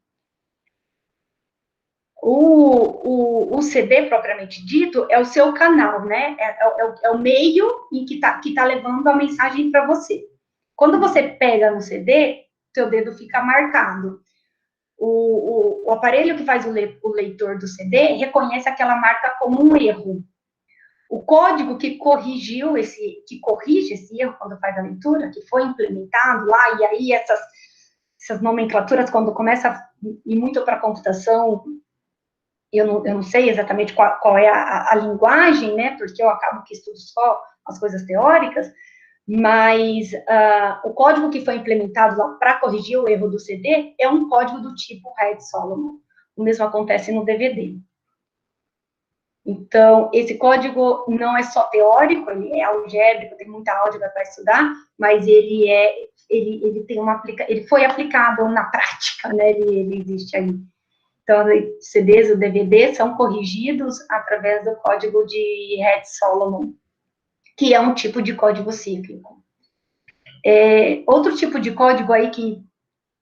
[SPEAKER 3] O CD, propriamente dito, é o seu canal, né? É o meio em que tá levando a mensagem para você. Quando você pega no CD, seu dedo fica marcado. O aparelho que faz o leitor do CD reconhece aquela marca como um erro. O código que corrige esse erro quando faz a leitura, que foi implementado lá, e aí essas nomenclaturas, quando começa a ir muito para a computação, eu não sei exatamente qual é a linguagem, né, porque eu acabo que estudo só as coisas teóricas, mas o código que foi implementado para corrigir o erro do CD é um código do tipo Red Solomon. O mesmo acontece no DVD. Então, esse código não é só teórico, ele é algébrico, tem muita álgebra para estudar, mas ele foi aplicado na prática, né? Ele existe aí. Então, os CDs e o DVD são corrigidos através do código de Red Solomon, que é um tipo de código cíclico. Outro tipo de código aí que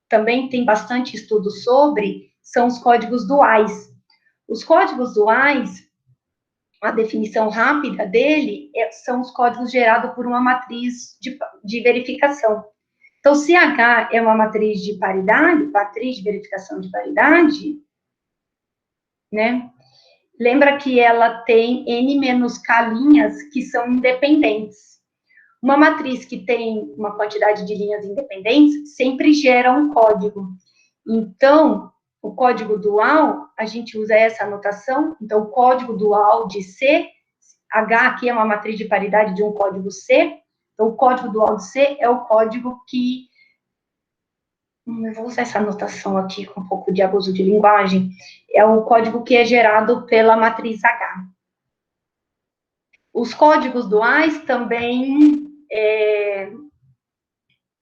[SPEAKER 3] também tem bastante estudo sobre são os códigos duais. Os códigos duais, a definição rápida dele são os códigos gerados por uma matriz de verificação. Então, se H é uma matriz de paridade, matriz de verificação de paridade, né? Lembra que ela tem N-K linhas que são independentes. Uma matriz que tem uma quantidade de linhas independentes sempre gera um código. Então, o código dual, a gente usa essa anotação. Então, o código dual de C H aqui é uma matriz de paridade de um código C. Então, o código dual de C é o código que... Eu vou usar essa anotação aqui com um pouco de abuso de linguagem. É o código que é gerado pela matriz H. Os códigos duais também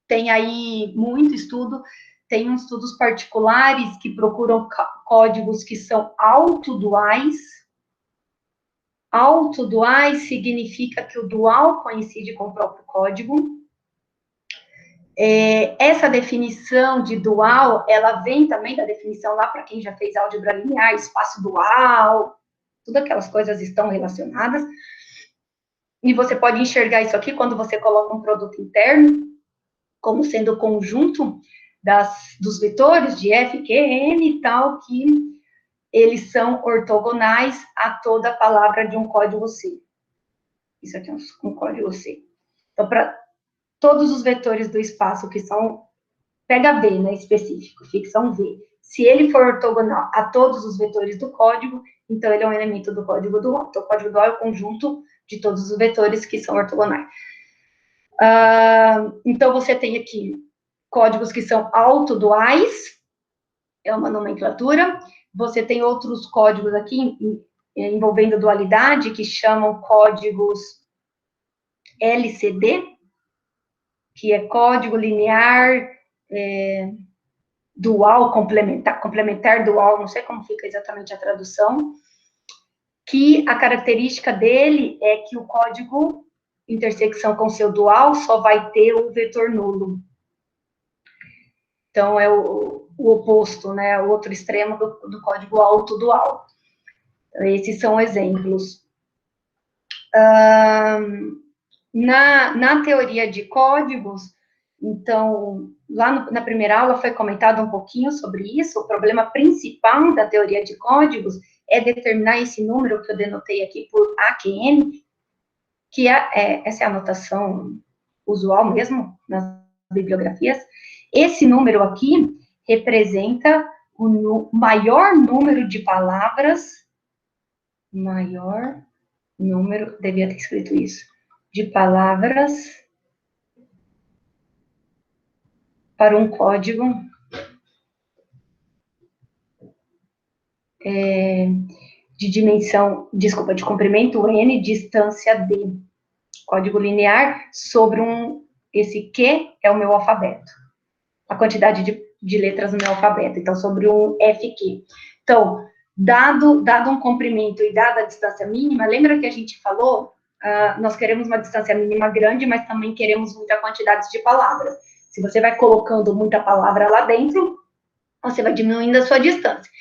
[SPEAKER 3] tem aí muito estudo, tem uns estudos particulares que procuram códigos que são autoduais. Autoduais significa que o dual coincide com o próprio código. Essa definição de dual, ela vem também da definição lá para quem já fez álgebra linear, espaço dual, todas aquelas coisas estão relacionadas. E você pode enxergar isso aqui quando você coloca um produto interno, como sendo o conjunto dos vetores de F, Q, N e tal, que eles são ortogonais a toda palavra de um código C. Isso aqui é um código C. Então, para todos os vetores do espaço que são, pega V, né, específico, ficção V. Se ele for ortogonal a todos os vetores do código, então ele é um elemento do código dual. Então, o código dual é o conjunto de todos os vetores que são ortogonais. Então, você tem aqui códigos que são autoduais, é uma nomenclatura. Você tem outros códigos aqui envolvendo dualidade, que chamam códigos LCD, que é código linear dual, complementar dual, não sei como fica exatamente a tradução, que a característica dele é que o código intersecção com seu dual só vai ter um vetor nulo. Então, é o oposto, né? O outro extremo do código autodual. Então, esses são exemplos. Na teoria de códigos, então, lá na primeira aula foi comentado um pouquinho sobre isso. O problema principal da teoria de códigos é determinar esse número que eu denotei aqui por AQN, que essa é a anotação usual mesmo nas bibliografias. Esse número aqui representa o maior número de palavras, devia ter escrito isso, de palavras para um código de comprimento N, distância D. Código linear sobre esse Q é o meu alfabeto. A quantidade de letras no meu alfabeto. Então, sobre um FQ. Então, dado um comprimento e dada a distância mínima, lembra que a gente falou, nós queremos uma distância mínima grande, mas também queremos muita quantidade de palavras. Se você vai colocando muita palavra lá dentro, você vai diminuindo a sua distância.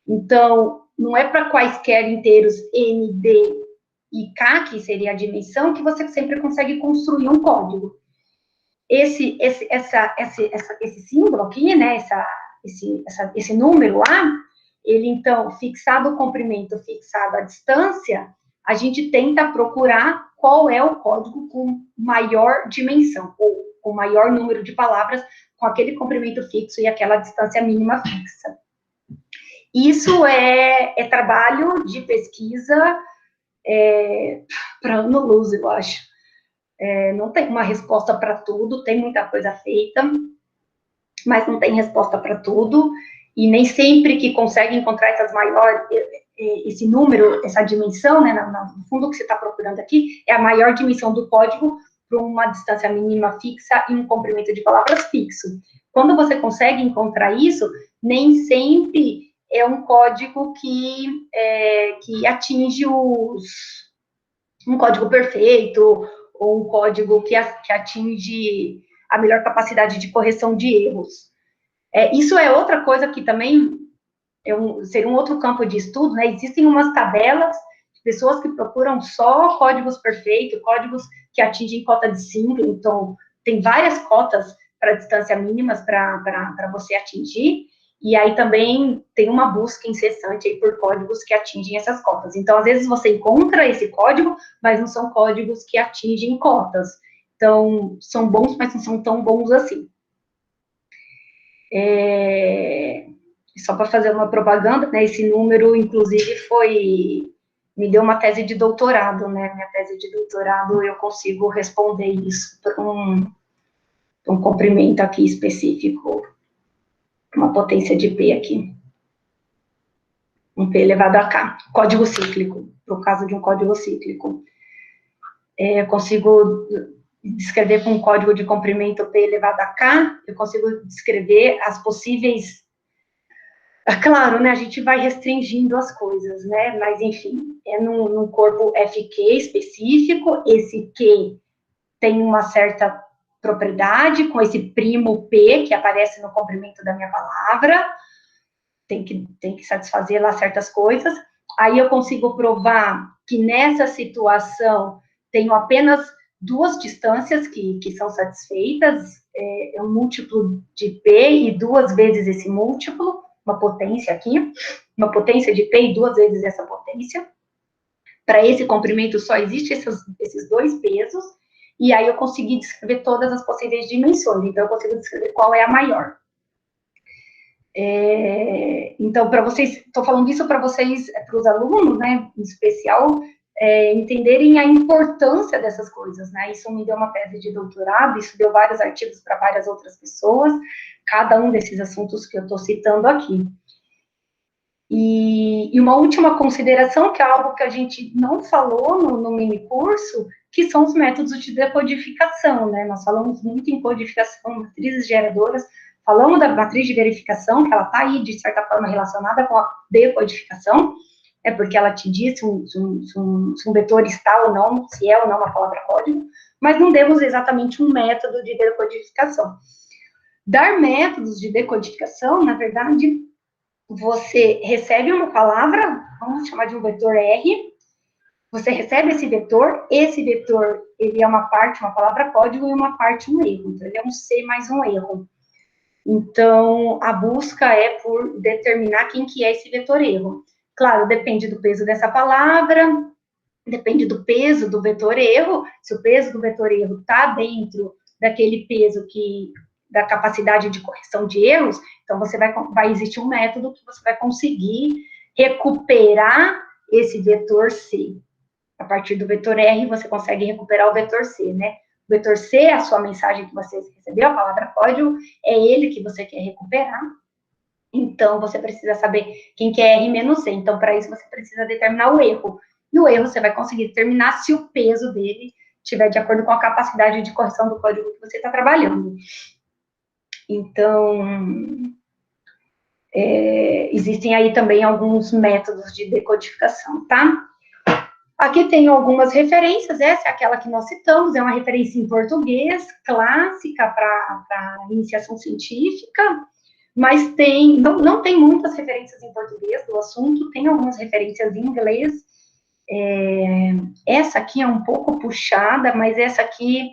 [SPEAKER 3] Então, não é para quaisquer inteiros N, D e K, que seria a dimensão, que você sempre consegue construir um código. Esse símbolo aqui, né, esse número lá, ele, então, fixado o comprimento, fixado a distância, a gente tenta procurar qual é o código com maior dimensão, ou com maior número de palavras, com aquele comprimento fixo e aquela distância mínima fixa. Isso é trabalho de pesquisa para ano-luz, eu acho. Não tem uma resposta para tudo, tem muita coisa feita, mas não tem resposta para tudo, e nem sempre que consegue encontrar esse número, essa dimensão, né, no fundo, o que você está procurando aqui, é a maior dimensão do código para uma distância mínima fixa e um comprimento de palavras fixo. Quando você consegue encontrar isso, nem sempre é um código que atinge um código perfeito, ou um código que atinge a melhor capacidade de correção de erros. Isso é outra coisa que também seria um outro campo de estudo, né? Existem umas tabelas de pessoas que procuram só códigos perfeitos, códigos que atingem cota de 5, então tem várias cotas para distância mínimas para você atingir, e aí também tem uma busca incessante aí por códigos que atingem essas cotas. Então, às vezes você encontra esse código, mas não são códigos que atingem cotas. Então, são bons, mas não são tão bons assim. Só para fazer uma propaganda, né, esse número, inclusive, foi me deu uma tese de doutorado, né? Minha tese de doutorado, eu consigo responder isso para um comprimento aqui específico, uma potência de P aqui. Um P elevado a K, código cíclico, no caso de um código cíclico. Eu consigo descrever com um código de comprimento P elevado a K, eu consigo descrever as possíveis... Claro, né, a gente vai restringindo as coisas, né, mas, enfim, é num corpo FQ específico, esse Q tem uma certa propriedade, com esse primo P, que aparece no comprimento da minha palavra, tem que satisfazer lá certas coisas, aí eu consigo provar que nessa situação tenho apenas duas distâncias que são satisfeitas, é um múltiplo de P e duas vezes esse múltiplo, uma potência aqui, uma potência de P e duas vezes essa potência. Para esse comprimento só existem esses dois pesos, e aí eu consegui descrever todas as possíveis dimensões, então eu consigo descrever qual é a maior. Então, para vocês, estou falando isso para vocês, para os alunos, né, em especial, entenderem a importância dessas coisas, né, isso me deu uma tese de doutorado, isso deu vários artigos para várias outras pessoas, cada um desses assuntos que eu estou citando aqui. E uma última consideração, que é algo que a gente não falou no mini curso, que são os métodos de decodificação, né, nós falamos muito em codificação, matrizes geradoras, falamos da matriz de verificação, que ela está aí, de certa forma, relacionada com a decodificação, porque ela te diz se um vetor está ou não, se é ou não uma palavra código, mas não demos exatamente um método de decodificação. Dar métodos de decodificação, na verdade, você recebe uma palavra, vamos chamar de um vetor R, você recebe esse vetor, ele é uma parte, uma palavra código, e uma parte, um erro, então ele é um C mais um erro. Então, a busca é por determinar quem que é esse vetor erro. Claro, depende do peso dessa palavra, depende do peso do vetor erro, se o peso do vetor erro está dentro daquele peso da capacidade de correção de erros, então vai existir um método que você vai conseguir recuperar esse vetor C. A partir do vetor R, você consegue recuperar o vetor C, né? O vetor C é a sua mensagem que você recebeu, a palavra código, é ele que você quer recuperar. Então, você precisa saber quem que é R menos C. Então, para isso, você precisa determinar o erro. E o erro você vai conseguir determinar se o peso dele estiver de acordo com a capacidade de correção do código que você está trabalhando. Então, existem aí também alguns métodos de decodificação, tá? Aqui tem algumas referências, essa é aquela que nós citamos, é uma referência em português, clássica para iniciação científica, mas não tem muitas referências em português do assunto, tem algumas referências em inglês. Essa aqui é um pouco puxada, mas essa aqui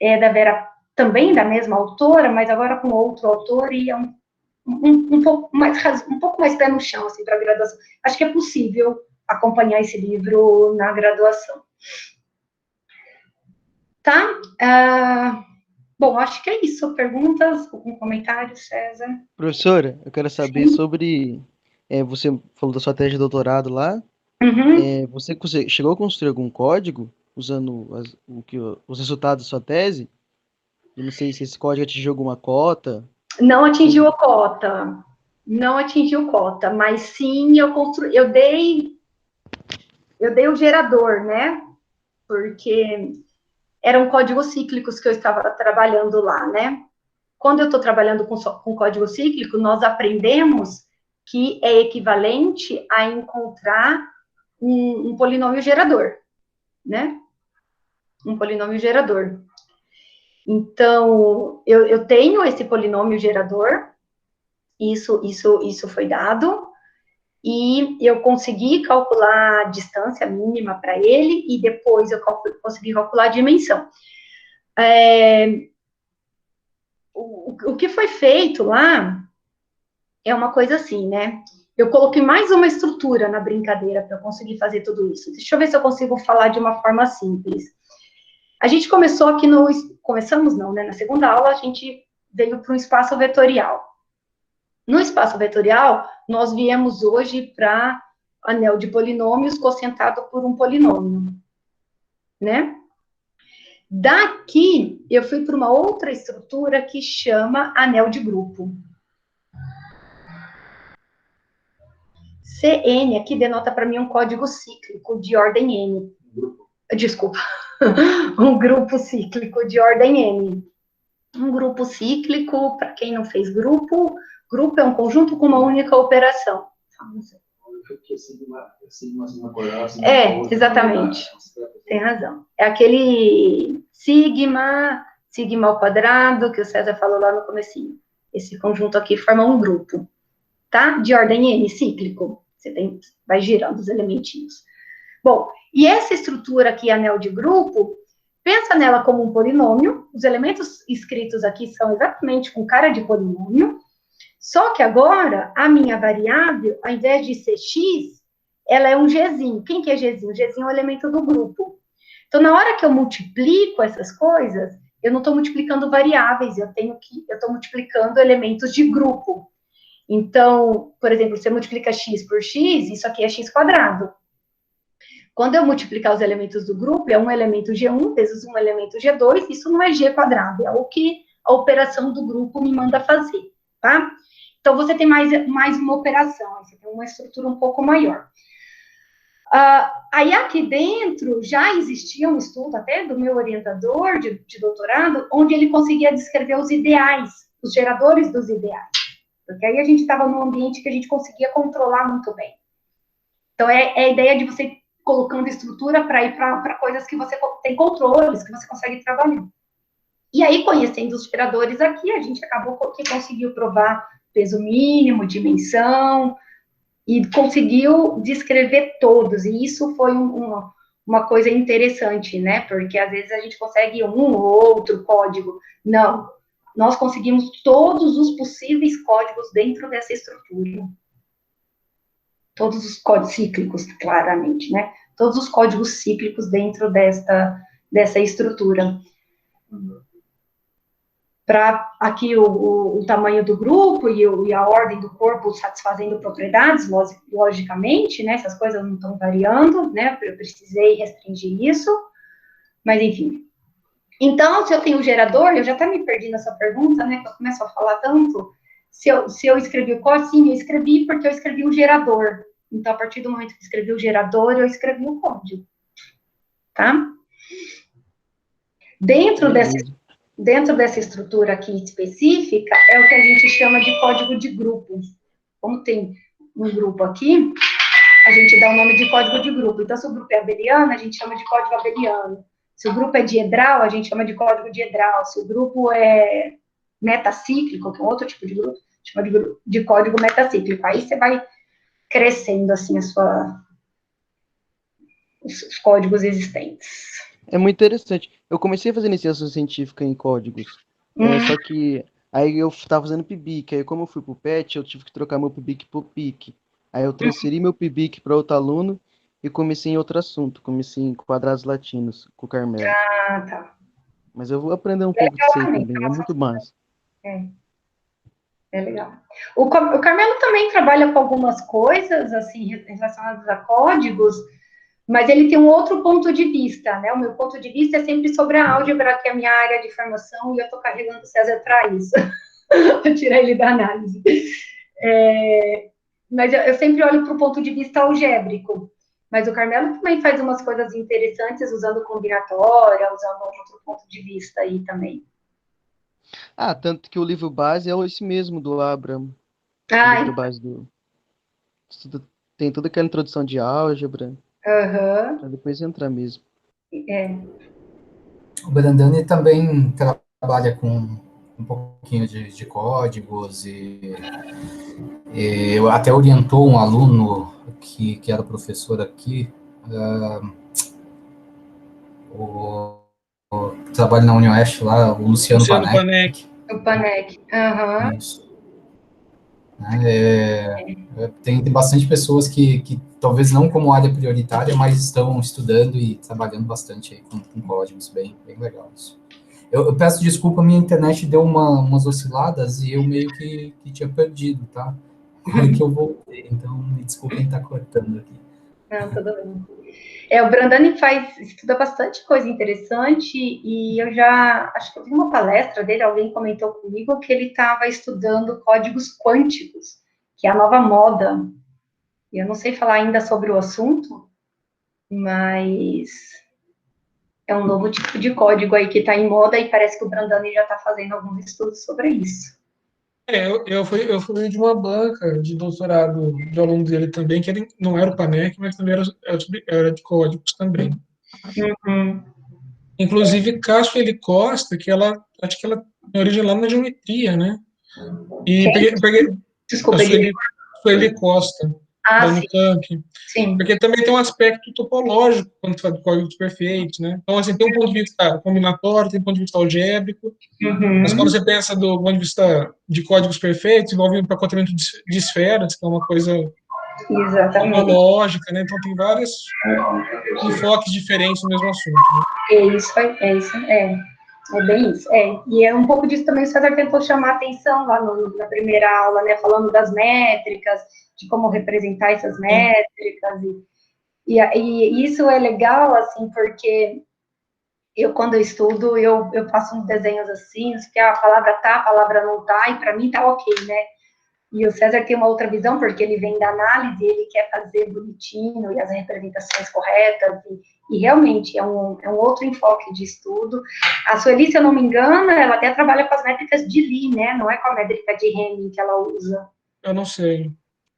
[SPEAKER 3] é da Vera, também da mesma autora, mas agora com outro autor, e é um pouco mais pé no chão, assim, para a graduação. Acho que é possível acompanhar esse livro na graduação. Tá? Bom, acho que é isso. Perguntas? Algum comentário, César?
[SPEAKER 5] Professora, eu quero saber sobre... você falou da sua tese de doutorado lá.
[SPEAKER 3] Uhum.
[SPEAKER 5] Você chegou a construir algum código usando os resultados da sua tese? Eu não sei se esse código atingiu alguma cota.
[SPEAKER 3] Não atingiu a cota. Não atingiu cota, mas sim eu dei o gerador, né? Porque eram códigos cíclicos que eu estava trabalhando lá, né? Quando eu estou trabalhando com código cíclico, nós aprendemos que é equivalente a encontrar um polinômio gerador, né? Um polinômio gerador. Então, eu tenho esse polinômio gerador, isso foi dado, e eu consegui calcular a distância mínima para ele, e depois eu consegui calcular a dimensão. O que foi feito lá é uma coisa assim, né? Eu coloquei mais uma estrutura na brincadeira para eu conseguir fazer tudo isso. Deixa eu ver se eu consigo falar de uma forma simples. A gente começou aqui começamos não, né? Na segunda aula, a gente veio para um espaço vetorial. No espaço vetorial, nós viemos hoje para anel de polinômios cocientado por um polinômio, né? Daqui, eu fui para uma outra estrutura que chama anel de grupo. CN aqui denota para mim um código cíclico de ordem N. Desculpa. Um grupo cíclico de ordem N. Um grupo cíclico, para quem não fez grupo é um conjunto com uma única operação. Exatamente. Tem razão. É aquele sigma ao quadrado, que o César falou lá no comecinho. Esse conjunto aqui forma um grupo, tá? De ordem N, cíclico. Vai girando os elementinhos. Bom, e essa estrutura aqui, anel de grupo, pensa nela como um polinômio. Os elementos escritos aqui são exatamente com cara de polinômio. Só que agora, a minha variável, ao invés de ser x, ela é um gzinho. Quem que é gzinho? Gzinho é o elemento do grupo. Então, na hora que eu multiplico essas coisas, eu não estou multiplicando variáveis, eu estou multiplicando elementos de grupo. Então, por exemplo, você multiplica x por x, isso aqui é x quadrado. Quando eu multiplicar os elementos do grupo, é um elemento G1 vezes um elemento G2, isso não é G quadrado, é o que a operação do grupo me manda fazer, tá? Então, você tem mais uma operação, você tem uma estrutura um pouco maior. Aí, aqui dentro, já existia um estudo, até do meu orientador de doutorado, onde ele conseguia descrever os ideais, os geradores dos ideais. Porque aí a gente estava num ambiente que a gente conseguia controlar muito bem. Então, é a ideia de você colocando estrutura para ir para coisas que você tem controles, que você consegue trabalhar. E aí, conhecendo os geradores aqui, a gente acabou que conseguiu provar peso mínimo, dimensão, e conseguiu descrever todos. E isso foi uma coisa interessante, né? Porque às vezes a gente consegue um ou outro código. Não. Nós conseguimos todos os possíveis códigos dentro dessa estrutura. Todos os códigos cíclicos, claramente, né? Todos os códigos cíclicos dentro dessa estrutura. Para aqui o tamanho do grupo e a ordem do corpo satisfazendo propriedades, logicamente, né? Essas coisas não estão variando, né? Eu precisei restringir isso, mas enfim. Então, se eu tenho gerador, eu já até me perdi nessa pergunta, né, que eu começo a falar tanto, se eu escrevi o código, sim, eu escrevi porque eu escrevi o gerador. Então, a partir do momento que eu escrevi o gerador, eu escrevi o código, tá? Dentro dessa estrutura aqui específica, é o que a gente chama de código de grupo. Como tem um grupo aqui, a gente dá o nome de código de grupo. Então, se o grupo é abeliano, a gente chama de código abeliano. Se o grupo é diedral, a gente chama de código diedral. Se o grupo é metacíclico, que é um outro tipo de grupo, chama de código metacíclico. Aí você vai crescendo, assim, os códigos existentes.
[SPEAKER 5] É muito interessante. Eu comecei a fazer iniciação científica em códigos. Só que aí eu estava fazendo PIBIC. Aí, como eu fui pro PET, eu tive que trocar meu PIBIC pro PIC. Aí eu transferi meu PIBIC para outro aluno e comecei em outro assunto. Comecei em quadrados latinos, com o Carmelo.
[SPEAKER 3] Ah, tá.
[SPEAKER 5] Mas eu vou aprender um pouco disso aí também. É muito massa.
[SPEAKER 3] É legal. O Carmelo também trabalha com algumas coisas, assim, relacionadas a códigos, mas ele tem um outro ponto de vista, né? O meu ponto de vista é sempre sobre a álgebra, que é a minha área de formação, e eu estou carregando o César para isso, para tirar ele da análise. Mas eu sempre olho para o ponto de vista algébrico. Mas o Carmelo também faz umas coisas interessantes, usando combinatória, usando outro ponto de vista aí também.
[SPEAKER 5] Tanto que o livro base é esse mesmo, do Abraham. O livro base tem toda aquela introdução de álgebra. Pra depois entrar mesmo.
[SPEAKER 2] O Brandani também trabalha com um pouquinho de códigos e até orientou um aluno que era professor aqui, o trabalho na UniOeste lá, o Luciano Panek.
[SPEAKER 3] O Panek.
[SPEAKER 2] Isso. Tem bastante pessoas que talvez não como área prioritária, mas estão estudando e trabalhando bastante aí com códigos, bem legal isso. Eu peço desculpa, minha internet deu umas osciladas e eu meio que tinha perdido, tá? Agora que eu voltei, então me desculpem estar cortando aqui.
[SPEAKER 3] Não, tudo bem. O Brandani estuda bastante coisa interessante, e eu já, acho que eu vi uma palestra dele, alguém comentou comigo que ele estava estudando códigos quânticos, que é a nova moda. Eu não sei falar ainda sobre o assunto, mas é um novo tipo de código aí que está em moda, e parece que o Brandani já está fazendo alguns estudos sobre isso.
[SPEAKER 1] Eu fui de uma banca de doutorado de aluno dele também, que não era o PANEC, mas também era de códigos também.
[SPEAKER 3] Uhum.
[SPEAKER 1] Inclusive, Castro Costa, acho que ela tem origem lá na geometria, né? E peguei a
[SPEAKER 3] Desculpa, ele...
[SPEAKER 1] Sueli Costa, da
[SPEAKER 3] sim,
[SPEAKER 1] Unicamp,
[SPEAKER 3] sim.
[SPEAKER 1] porque também tem um aspecto topológico quando fala de códigos perfeitos, né? Então, assim, tem um ponto de vista combinatório, tem um ponto de vista algébrico, mas quando você pensa do ponto de vista de códigos perfeitos, envolve um empacotamento de esferas, que é uma coisa
[SPEAKER 3] Exatamente.
[SPEAKER 1] topológica, né? Então, tem vários enfoques diferentes no mesmo assunto, né?
[SPEAKER 3] É bem isso. E é um pouco disso também o César tentou chamar a atenção lá na primeira aula, né? Falando das métricas, de como representar essas métricas. E isso é legal, assim, porque quando eu estudo, eu faço uns desenhos assim, que a palavra tá, a palavra não tá, e para mim tá ok, né? E o César tem uma outra visão, porque ele vem da análise, ele quer fazer bonitinho e as representações corretas, e realmente é um outro enfoque de estudo. A Sueli, se eu não me engano, ela até trabalha com as métricas de Lie, né? Não é com a métrica de Hamming que ela usa.
[SPEAKER 1] Eu não sei.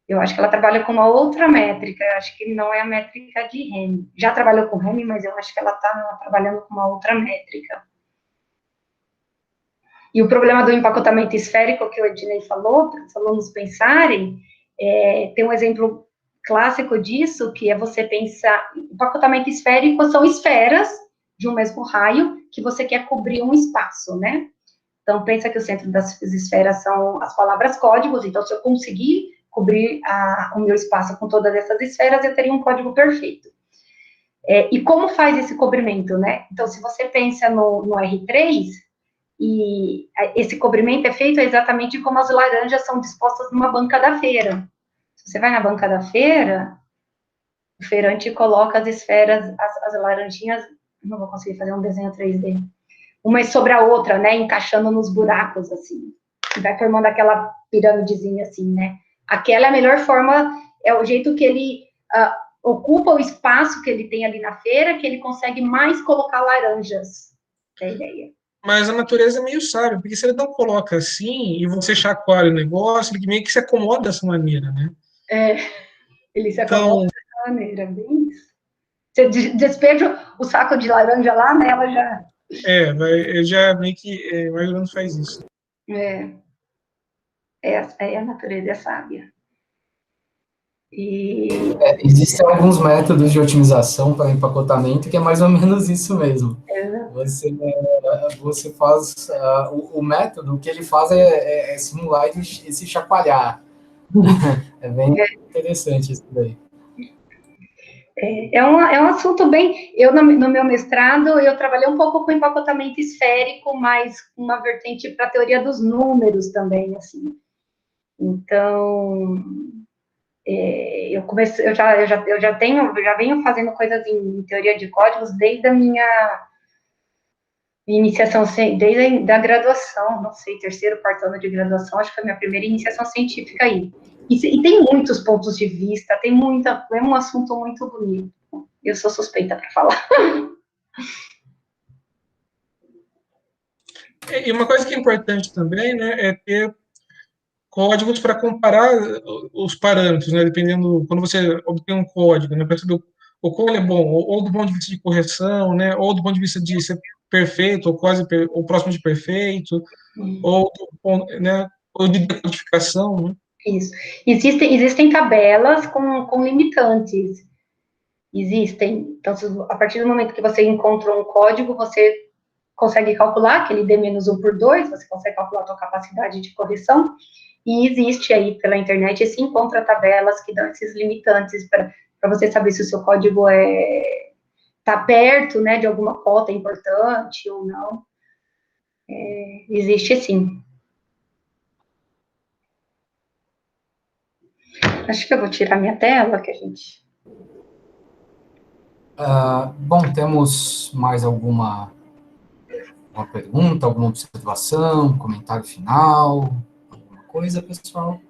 [SPEAKER 3] Eu acho que ela trabalha com uma outra métrica, eu acho que não é a métrica de Hamming. Já trabalhou com Hamming, mas eu acho que ela está trabalhando com uma outra métrica. E o problema do empacotamento esférico que o Ednei falou, para os alunos pensarem, tem um exemplo clássico disso, que é você pensar, empacotamento esférico são esferas de um mesmo raio que você quer cobrir um espaço, né? Então, pensa que o centro das esferas são as palavras códigos, então, se eu conseguir cobrir o meu espaço com todas essas esferas, eu teria um código perfeito. E como faz esse cobrimento, né? Então, se você pensa no R3, e esse cobrimento é feito exatamente como as laranjas são dispostas numa banca da feira. Se você vai na banca da feira, o feirante coloca as esferas, as laranjinhas, não vou conseguir fazer um desenho 3D, uma sobre a outra, né, encaixando nos buracos, assim, e vai formando aquela piramidezinha, assim, né. Aquela é a melhor forma, é o jeito que ele ocupa o espaço que ele tem ali na feira, que ele consegue mais colocar laranjas, que é a ideia.
[SPEAKER 1] Mas a natureza é meio sábia, porque se ele não coloca assim e você chacoalha o negócio, ele meio que se acomoda dessa maneira, né?
[SPEAKER 3] Ele se acomoda dessa maneira, bem isso. Você despeja o saco de laranja lá, né, ela já...
[SPEAKER 1] Ele já meio que mais ou menos faz isso.
[SPEAKER 3] A natureza é sábia.
[SPEAKER 2] Existem alguns métodos de otimização para empacotamento que é mais ou menos isso mesmo. Você faz o método, o que ele faz é simular esse chacoalhar. É bem interessante isso daí.
[SPEAKER 3] É um assunto bem... no meu mestrado, eu trabalhei um pouco com empacotamento esférico, mas com uma vertente para a teoria dos números também, assim. Então, eu já venho fazendo coisas em teoria de códigos desde a minha iniciação, desde a graduação, não sei, terceiro, quarto ano de graduação, acho que foi a minha primeira iniciação científica aí. E tem muitos pontos de vista, é um assunto muito bonito. Eu sou suspeita para falar.
[SPEAKER 1] E uma coisa que é importante também, né, é ter códigos para comparar os parâmetros, né, dependendo, quando você obtém um código, né, para saber o qual é bom, ou do ponto de vista de correção, né, ou do ponto de vista de ser perfeito, ou quase, ou próximo de perfeito, ou, né, ou de decodificação, né.
[SPEAKER 3] Isso. Existem tabelas com limitantes. Existem. Então, a partir do momento que você encontra um código, você consegue calcular aquele D-1 por 2, você consegue calcular a sua capacidade de correção, e existe aí pela internet, se encontra tabelas que dão esses limitantes para você saber se o seu código está perto, né, de alguma cota importante ou não. Existe sim. Acho que eu vou tirar minha tela, que a gente...
[SPEAKER 2] Bom, temos mais alguma pergunta, alguma observação, comentário final, alguma coisa, pessoal?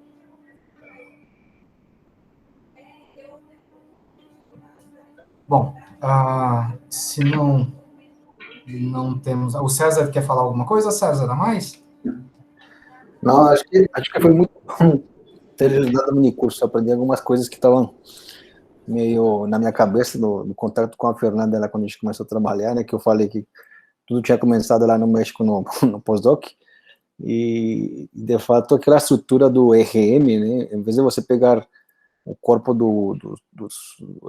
[SPEAKER 2] Bom, se não temos... O César quer falar alguma coisa, César, a mais?
[SPEAKER 4] Não, acho que foi muito bom ter ajudado no minicurso. Aprendi algumas coisas que estavam meio na minha cabeça no contato com a Fernanda lá quando a gente começou a trabalhar, né? Que eu falei que tudo tinha começado lá no México no pós-doc. E, de fato, aquela estrutura do RM, né? Em vez de você pegar o corpo do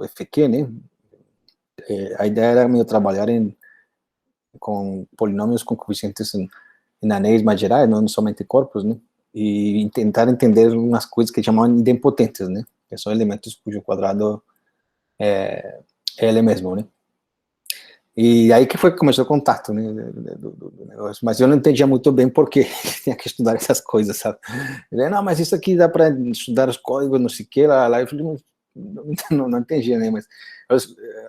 [SPEAKER 4] FQ, né? A ideia era meio trabalhar com polinômios com coeficientes em anéis mais gerais, não somente corpos, né? E tentar entender umas coisas que chamavam idempotentes, né? Que são elementos cujo quadrado é ele mesmo, né? E aí que foi que começou o contato, né, do negócio. Mas eu não entendia muito bem por que tinha que estudar essas coisas, sabe? Ele, não, mas isso aqui dá para estudar os códigos, não sei o que, lá. Eu falei, não entendia, né? Mas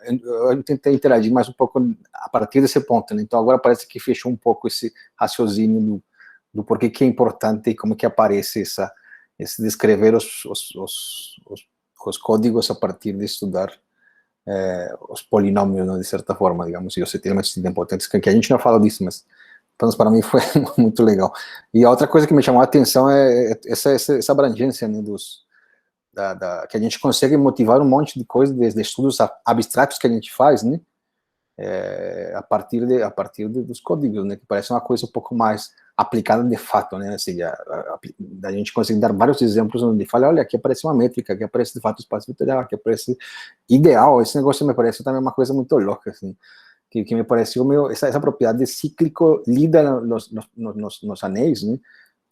[SPEAKER 4] eu tentei interagir mais um pouco a partir desse ponto, né? Então agora parece que fechou um pouco esse raciocínio do porquê que é importante e como que aparece esse descrever os códigos a partir de estudar os polinômios, né, de certa forma, digamos, e os elementos idempotentes, que a gente não fala disso, mas então, para mim foi muito legal. E a outra coisa que me chamou a atenção é essa abrangência, né, que a gente consegue motivar um monte de coisas, desde estudos abstratos que a gente faz, né, a partir dos códigos, né, que parece uma coisa um pouco mais aplicada de fato, né, assim, a gente consegue dar vários exemplos onde fala, olha, aqui aparece uma métrica, aqui aparece de fato o espaço vetorial, aqui aparece ideal. Esse negócio me parece também uma coisa muito louca, assim, que me pareceu essa propriedade cíclico lida nos anéis, né,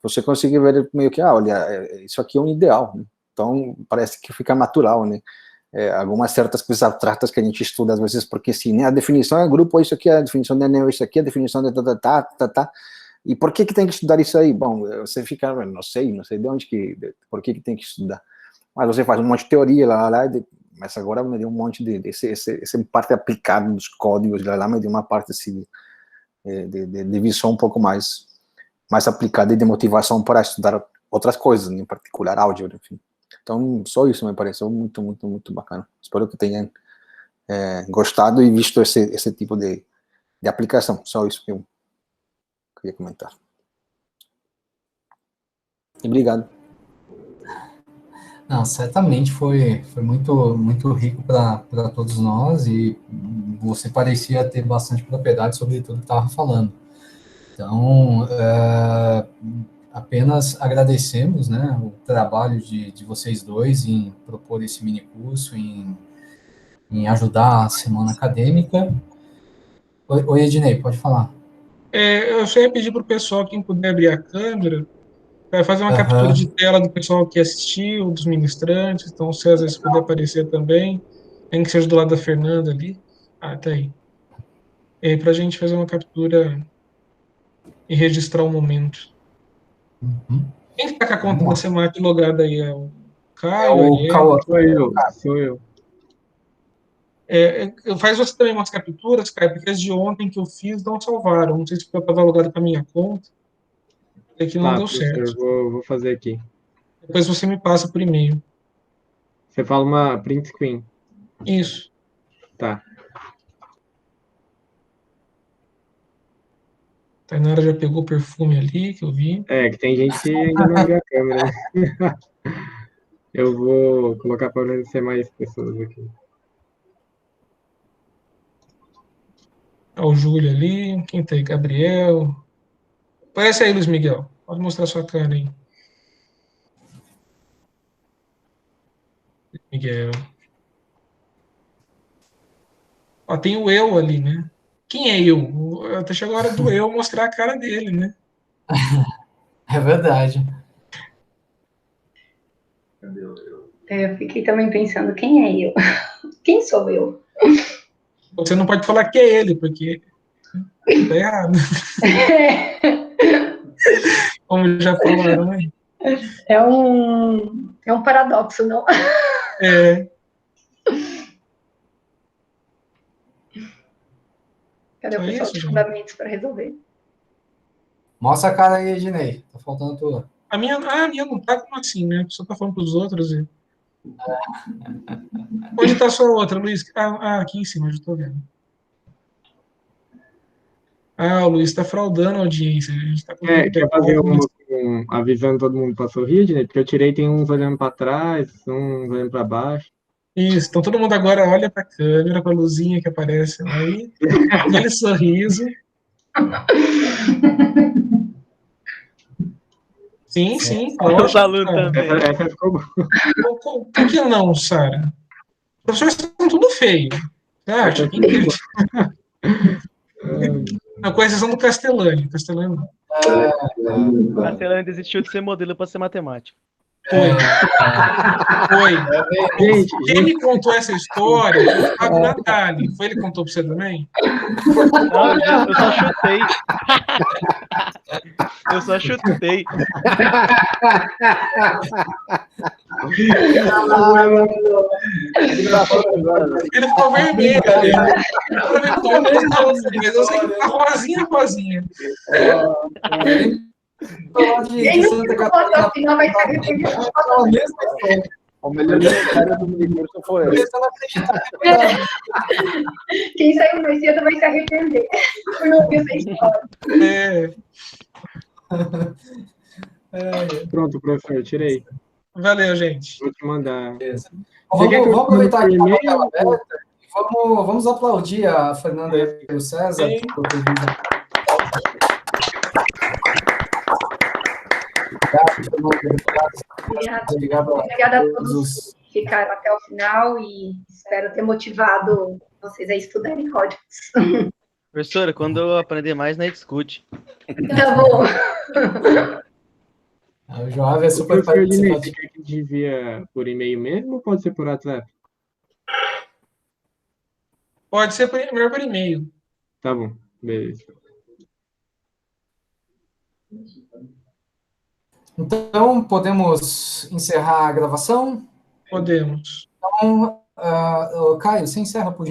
[SPEAKER 4] você consegue ver meio que, olha, isso aqui é um ideal, né? Então parece que fica natural, né, algumas certas coisas abstratas que a gente estuda às vezes, porque sim, né, a definição é grupo, isso aqui, a definição de anel, isso aqui, a definição de tá. E por que tem que estudar isso aí? Bom, você fica, não sei de onde por que tem que estudar. Mas você faz um monte de teoria lá, mas agora me deu um monte essa parte aplicada dos códigos, lá me deu uma parte assim, de visão um pouco mais aplicada e de motivação para estudar outras coisas, em particular álgebra, enfim. Então, só isso me pareceu muito, muito, muito bacana. Espero que tenham gostado e visto esse tipo de aplicação. Só isso que eu queria comentar. E obrigado.
[SPEAKER 2] Não, certamente foi muito, muito rico para todos nós, e você parecia ter bastante propriedade sobre tudo que estava falando. Então, apenas agradecemos, né, o trabalho de vocês dois em propor esse mini curso, em ajudar a semana acadêmica. Oi, Ednei, pode falar.
[SPEAKER 1] Eu só ia pedir para o pessoal, quem puder abrir a câmera, para fazer uma captura de tela do pessoal que assistiu, dos ministrantes. Então, o César, se puder aparecer também, tem que ser do lado da Fernanda ali. Tá aí. Para a gente fazer uma captura e registrar o momento.
[SPEAKER 2] Uhum.
[SPEAKER 1] Quem está com a conta da Semac logada aí? É o Caio?
[SPEAKER 2] O Cauã.
[SPEAKER 6] Sou eu.
[SPEAKER 1] Faz você também umas capturas, Caio, porque as de ontem que eu fiz não salvaram. Não sei se eu estava logado com a minha conta. É que não deu certo.
[SPEAKER 6] Vou fazer aqui.
[SPEAKER 1] Depois você me passa por e-mail.
[SPEAKER 6] Você fala uma print screen.
[SPEAKER 1] Isso.
[SPEAKER 6] Tá.
[SPEAKER 1] Tainara já pegou o perfume ali, que eu vi.
[SPEAKER 6] Que tem gente que ainda não abriu a câmera. Eu vou colocar para agradecer mais pessoas aqui.
[SPEAKER 1] O Júlio ali. Quem tá aí? Gabriel. Aparece aí, Luiz Miguel. Pode mostrar sua cara aí. Miguel. Tem o eu ali, né? Quem é eu? Até chegou a hora do eu mostrar a cara dele, né?
[SPEAKER 2] É verdade.
[SPEAKER 3] Eu fiquei também pensando, quem é eu? Quem sou eu?
[SPEAKER 1] Você não pode falar que é ele, porque tá errado. Como já falaram, né?
[SPEAKER 3] É um paradoxo, não?
[SPEAKER 1] É,
[SPEAKER 3] Cadê o
[SPEAKER 1] só
[SPEAKER 3] pessoal
[SPEAKER 1] isso,
[SPEAKER 3] de
[SPEAKER 1] gente.
[SPEAKER 3] fundamentos para resolver?
[SPEAKER 2] Mostra a cara aí, Ednei. Tá faltando a tua.
[SPEAKER 1] A minha não tá como assim, né? A pessoa tá falando pros outros. Onde tá a sua outra, Luiz? Aqui em cima, eu já tô vendo. O Luiz tá fraudando a audiência. A gente tá colocando
[SPEAKER 6] Quer fazer uma avisando todo mundo para sorrir, né? Porque eu tirei, tem uns olhando para trás, uns olhando para baixo.
[SPEAKER 1] Isso, então todo mundo agora olha pra câmera, com a luzinha que aparece aí, aquele sorriso. Sim, sim,
[SPEAKER 7] Os
[SPEAKER 1] lógico,
[SPEAKER 7] alunos
[SPEAKER 1] cara.
[SPEAKER 7] também.
[SPEAKER 6] Essa ficou boa.
[SPEAKER 1] Por que não, Sara? Os professores são tudo feio. Você acha? Quem que eles... Não, com exceção do Castellani. Castellani não.
[SPEAKER 7] A Marcelana desistiu de ser modelo para ser matemático.
[SPEAKER 1] Foi. Foi.
[SPEAKER 6] Gente,
[SPEAKER 1] Quem me contou essa história foi o Fábio Natali. Foi ele que contou pra você também?
[SPEAKER 7] Não, eu só chutei. Eu só chutei.
[SPEAKER 1] Ele ficou vermelho. Ele ficou vermelho, mas eu sei que tá rosinha, rosinha.
[SPEAKER 3] Quem não ficou até o final vai se arrepender.
[SPEAKER 4] O melhor comentário do minicurso foi esse.
[SPEAKER 3] Quem saiu mais cedo vai se arrepender por não ouvir essa história.
[SPEAKER 6] pronto, professor, tirei.
[SPEAKER 1] Valeu, gente.
[SPEAKER 6] Vou te mandar.
[SPEAKER 2] Beleza.
[SPEAKER 6] Você quer que eu
[SPEAKER 2] Vamos aproveitar que
[SPEAKER 6] mande
[SPEAKER 2] a
[SPEAKER 6] por
[SPEAKER 2] tela
[SPEAKER 6] e-mail?
[SPEAKER 2] aberta e vamos aplaudir a Fernanda e o César.
[SPEAKER 1] Sim.
[SPEAKER 2] Por ter vindo. Obrigado
[SPEAKER 3] Obrigada a todos que ficaram até o final e espero ter motivado vocês a estudarem códigos.
[SPEAKER 7] Professora, quando eu aprender mais, né, discute.
[SPEAKER 3] Tá bom.
[SPEAKER 2] O Joab é super
[SPEAKER 6] Professor Ednei, você
[SPEAKER 2] participativo.
[SPEAKER 6] quer que envia por e-mail mesmo ou pode ser por WhatsApp?
[SPEAKER 1] Pode ser melhor por e-mail.
[SPEAKER 6] Tá bom, beleza.
[SPEAKER 2] Então, podemos encerrar a gravação?
[SPEAKER 1] Podemos.
[SPEAKER 2] Então, Caio, você encerra, por